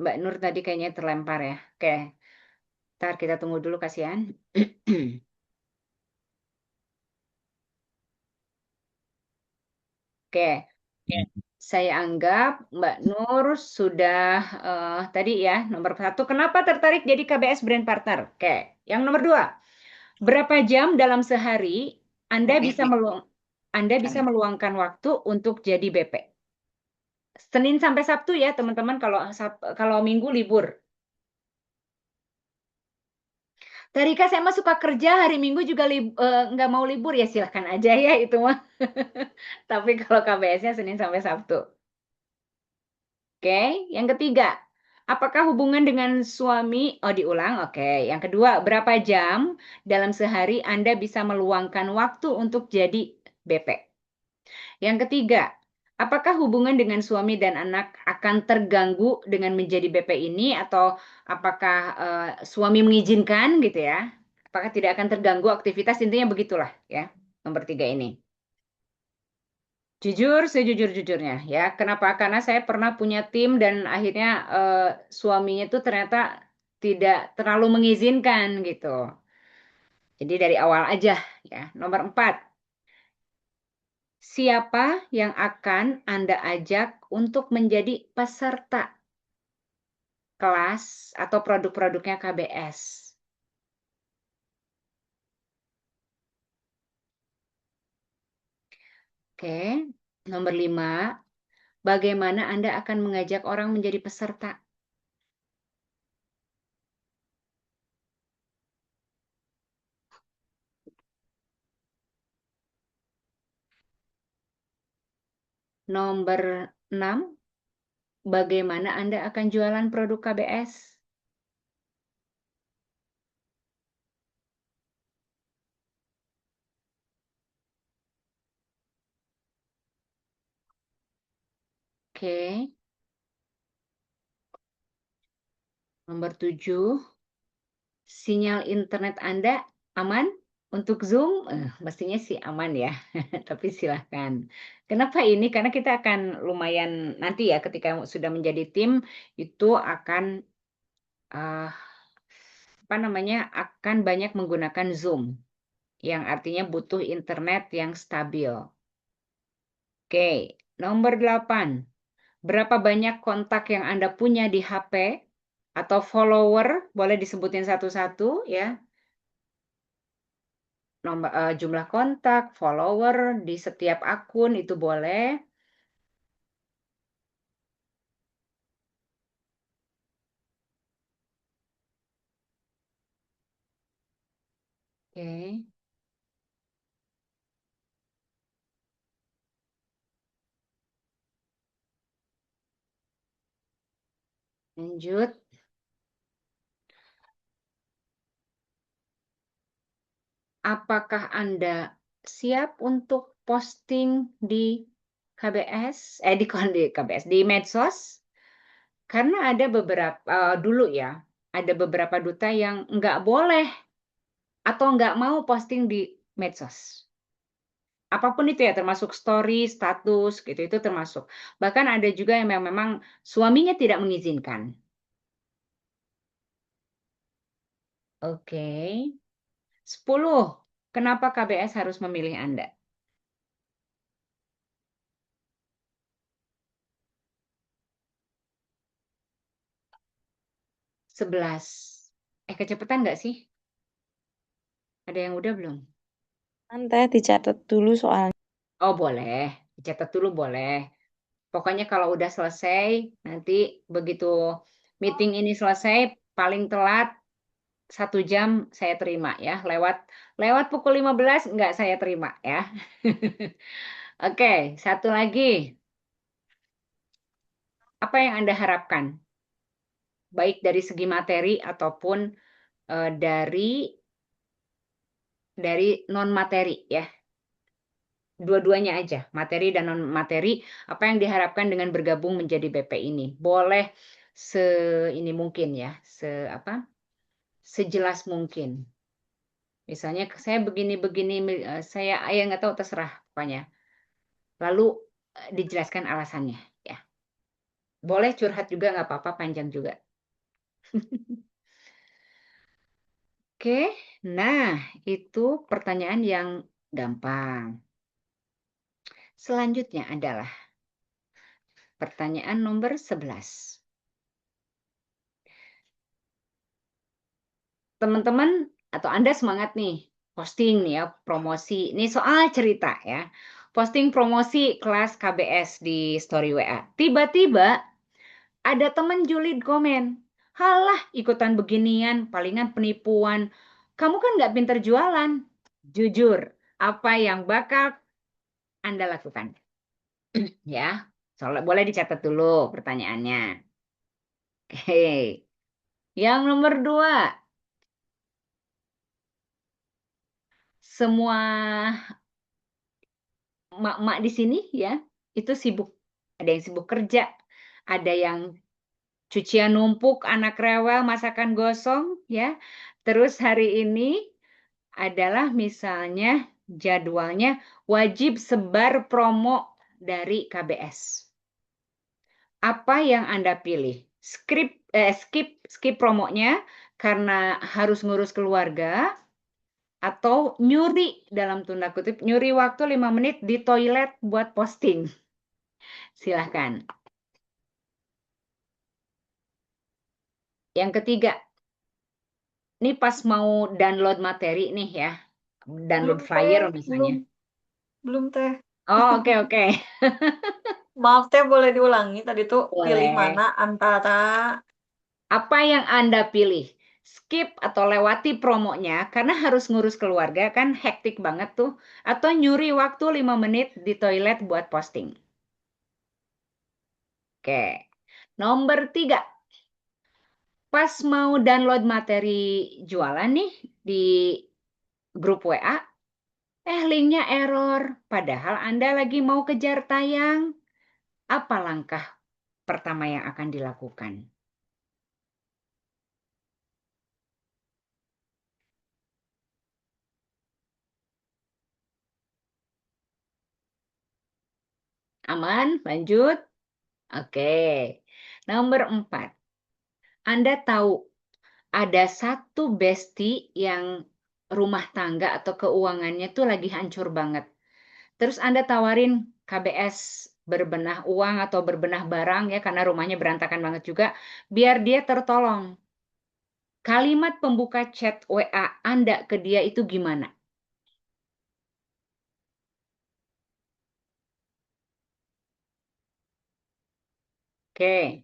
Mbak Nur tadi kayaknya terlempar ya. Oke, ntar kita tunggu dulu kasihan. Oke, saya anggap Mbak Nur sudah tadi ya nomor satu. Kenapa tertarik jadi KBS brand partner? Oke, yang nomor dua. Berapa jam dalam sehari Anda bisa meluangkan waktu untuk jadi BP? Senin sampai Sabtu ya, teman-teman. Kalau Minggu libur. Tarika saya mah suka kerja, hari Minggu juga nggak mau libur ya silahkan aja ya itu mah. Tapi kalau KBS-nya Senin sampai Sabtu. Oke, yang ketiga. Apakah hubungan dengan suami? Oh, diulang. Oke, yang kedua, berapa jam dalam sehari Anda bisa meluangkan waktu untuk jadi BP? Yang ketiga, apakah hubungan dengan suami dan anak akan terganggu dengan menjadi BP ini atau apakah suami mengizinkan gitu ya? Apakah tidak akan terganggu aktivitas, intinya begitulah ya. Nomor tiga ini. Jujur, sejujur-jujurnya ya. Kenapa? Karena saya pernah punya tim dan akhirnya suaminya itu ternyata tidak terlalu mengizinkan gitu. Jadi dari awal aja ya. Nomor empat, siapa yang akan Anda ajak untuk menjadi peserta kelas atau produk-produknya KBS? Oke, nomor lima, bagaimana Anda akan mengajak orang menjadi peserta? Nomor enam, bagaimana Anda akan jualan produk KBS? Oke, nomor tujuh, sinyal internet Anda aman Untuk Zoom, mestinya sih aman ya, tapi silahkan. Kenapa ini? Karena kita akan lumayan nanti ya ketika sudah menjadi tim, itu akan, eee, apa namanya, akan banyak menggunakan Zoom, yang artinya butuh internet yang stabil. Oke, nomor 8. Berapa banyak kontak yang Anda punya di HP atau follower, boleh disebutin satu-satu ya. Jumlah kontak, follower di setiap akun itu boleh. Oke, lanjut. Apakah Anda siap untuk posting di KBS? Di KBS, di medsos? Karena ada beberapa dulu ya, ada beberapa duta yang nggak boleh atau nggak mau posting di medsos. Apapun itu ya, termasuk story, status, gitu, itu termasuk. Bahkan ada juga yang memang suaminya tidak mengizinkan. Oke. 10. Kenapa KBS harus memilih Anda? 11. Kecepatan nggak sih? Ada yang udah belum? Nanti dicatat dulu soalnya. Oh, boleh. Dicatat dulu boleh. Pokoknya kalau udah selesai, nanti begitu meeting ini selesai, paling telat 1 jam saya terima ya. Lewat lewat pukul 15 nggak saya terima ya. Oke, satu lagi. Apa yang Anda harapkan? Baik dari segi materi ataupun dari non materi ya. Dua-duanya aja, materi dan non materi, apa yang diharapkan dengan bergabung menjadi BP ini. Boleh ini mungkin ya, apa, sejelas mungkin. Misalnya saya begini-begini, saya ya nggak tahu, terserah pokoknya. Lalu dijelaskan alasannya ya. Boleh curhat juga nggak apa-apa, panjang juga. Oke, nah itu pertanyaan yang gampang. Selanjutnya adalah pertanyaan nomor 11. Teman-teman atau Anda semangat nih, posting nih ya, promosi. Ini soal cerita ya. Posting promosi kelas KBS di story WA. Tiba-tiba ada teman julid komen, halah ikutan beginian, palingan penipuan. Kamu kan nggak pinter jualan. Jujur, apa yang bakal Anda lakukan? Ya, soalnya boleh dicatat dulu pertanyaannya. Oke, yang nomor 2, semua emak-emak di sini ya, itu sibuk. Ada yang sibuk kerja, ada yang cucian numpuk, anak rewel, masakan gosong ya. Terus hari ini adalah misalnya jadwalnya wajib sebar promo dari KBS. Apa yang Anda pilih? Skip promonya karena harus ngurus keluarga, atau nyuri dalam tanda kutip, nyuri waktu 5 menit di toilet buat posting. Silahkan. Yang ketiga, ini pas mau download materi nih ya, download Belum flyer teh, misalnya. belum teh. Oh, oke. Maaf teh, boleh diulangi tadi tuh pilih Boleh. mana antara Apa yang Anda pilih? Skip atau lewati promonya karena harus ngurus keluarga kan hektik banget tuh, atau nyuri waktu 5 menit di toilet buat posting. Oke. Nomor 3, pas mau download materi jualan nih di grup WA, linknya error. Padahal Anda lagi mau kejar tayang. Apa langkah pertama yang akan dilakukan? Aman? Lanjut? Oke. Nomor 4. Anda tahu ada satu bestie yang rumah tangga atau keuangannya tuh lagi hancur banget. Terus Anda tawarin KBS berbenah uang atau berbenah barang ya karena rumahnya berantakan banget juga, biar dia tertolong. Kalimat pembuka chat WA Anda ke dia itu gimana? Oke,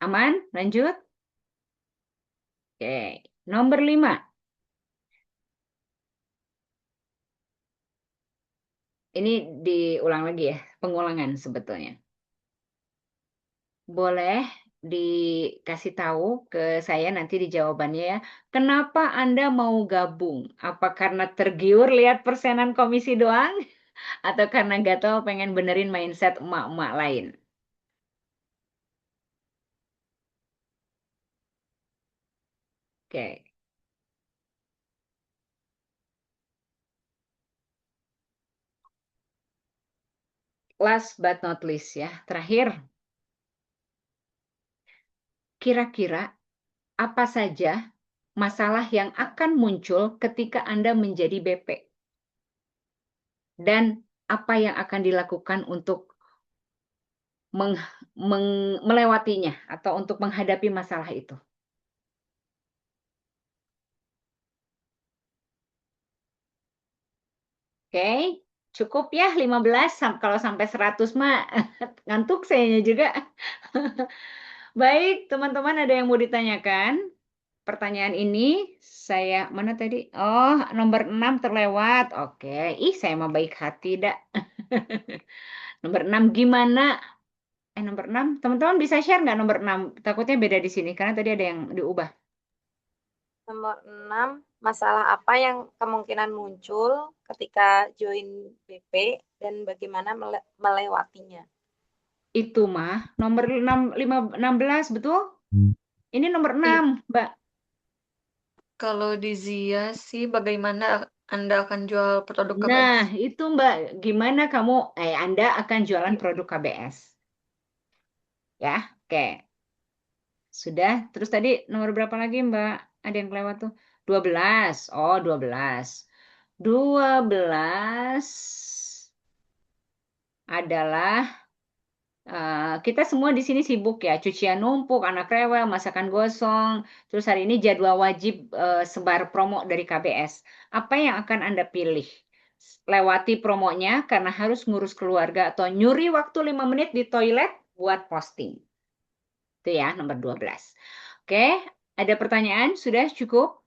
aman? Lanjut? Oke, nomor 5. Ini diulang lagi ya, pengulangan sebetulnya. Boleh dikasih tahu ke saya nanti di jawabannya ya. Kenapa Anda mau gabung? Apa karena tergiur lihat persenan komisi doang? Atau karena gatel pengen benerin mindset emak-emak lain? Oke, last but not least ya. Terakhir, kira-kira apa saja masalah yang akan muncul ketika Anda menjadi BP? Dan apa yang akan dilakukan untuk melewatinya atau untuk menghadapi masalah itu? Oke, cukup ya 15 kalau sampai 100 mah ngantuk sayanya juga. Baik, teman-teman ada yang mau ditanyakan? Pertanyaan ini saya mana tadi? Oh, nomor 6 terlewat. Oke, ih saya mah baik hati dah. Nomor 6 gimana? Nomor 6, teman-teman bisa share nggak nomor 6? Takutnya beda di sini karena tadi ada yang diubah. Nomor 6, masalah apa yang kemungkinan muncul ketika join BP dan bagaimana melewatinya? Itu mah nomor 16 betul? Ini nomor 6, Mbak. Kalau di Zia sih bagaimana Anda akan jual produk KBS? Nah, itu Mbak, gimana kamu Anda akan jualan produk KBS? Ya, oke. Sudah. Terus tadi nomor berapa lagi, Mbak? Ada yang kelewat tuh. 12. Oh, 12. 12 adalah kita semua di sini sibuk ya, cucian numpuk, anak rewel, masakan gosong. Terus hari ini jadwal wajib sebar promo dari KBS. Apa yang akan Anda pilih? Lewati promonya karena harus ngurus keluarga atau nyuri waktu 5 menit di toilet buat posting. Itu ya, nomor 12. Oke, ada pertanyaan? Sudah cukup?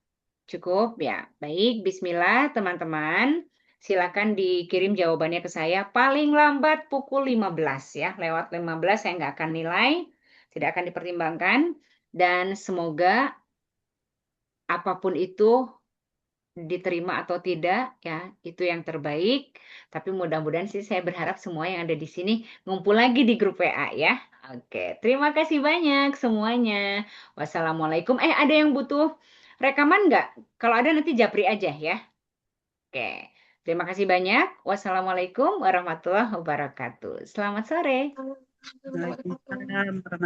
Cukup ya. Baik, bismillah teman-teman. Silakan dikirim jawabannya ke saya paling lambat pukul 15 ya. Lewat 15 saya nggak akan nilai, tidak akan dipertimbangkan. Dan semoga apapun itu diterima atau tidak ya, itu yang terbaik. Tapi mudah-mudahan sih saya berharap semua yang ada di sini ngumpul lagi di grup WA ya. Oke, terima kasih banyak semuanya. Wassalamualaikum. Ada yang butuh rekaman nggak? Kalau ada nanti japri aja ya. Oke, terima kasih banyak. Wassalamualaikum warahmatullahi wabarakatuh. Selamat sore. Waalaikumsalam warahmatullahi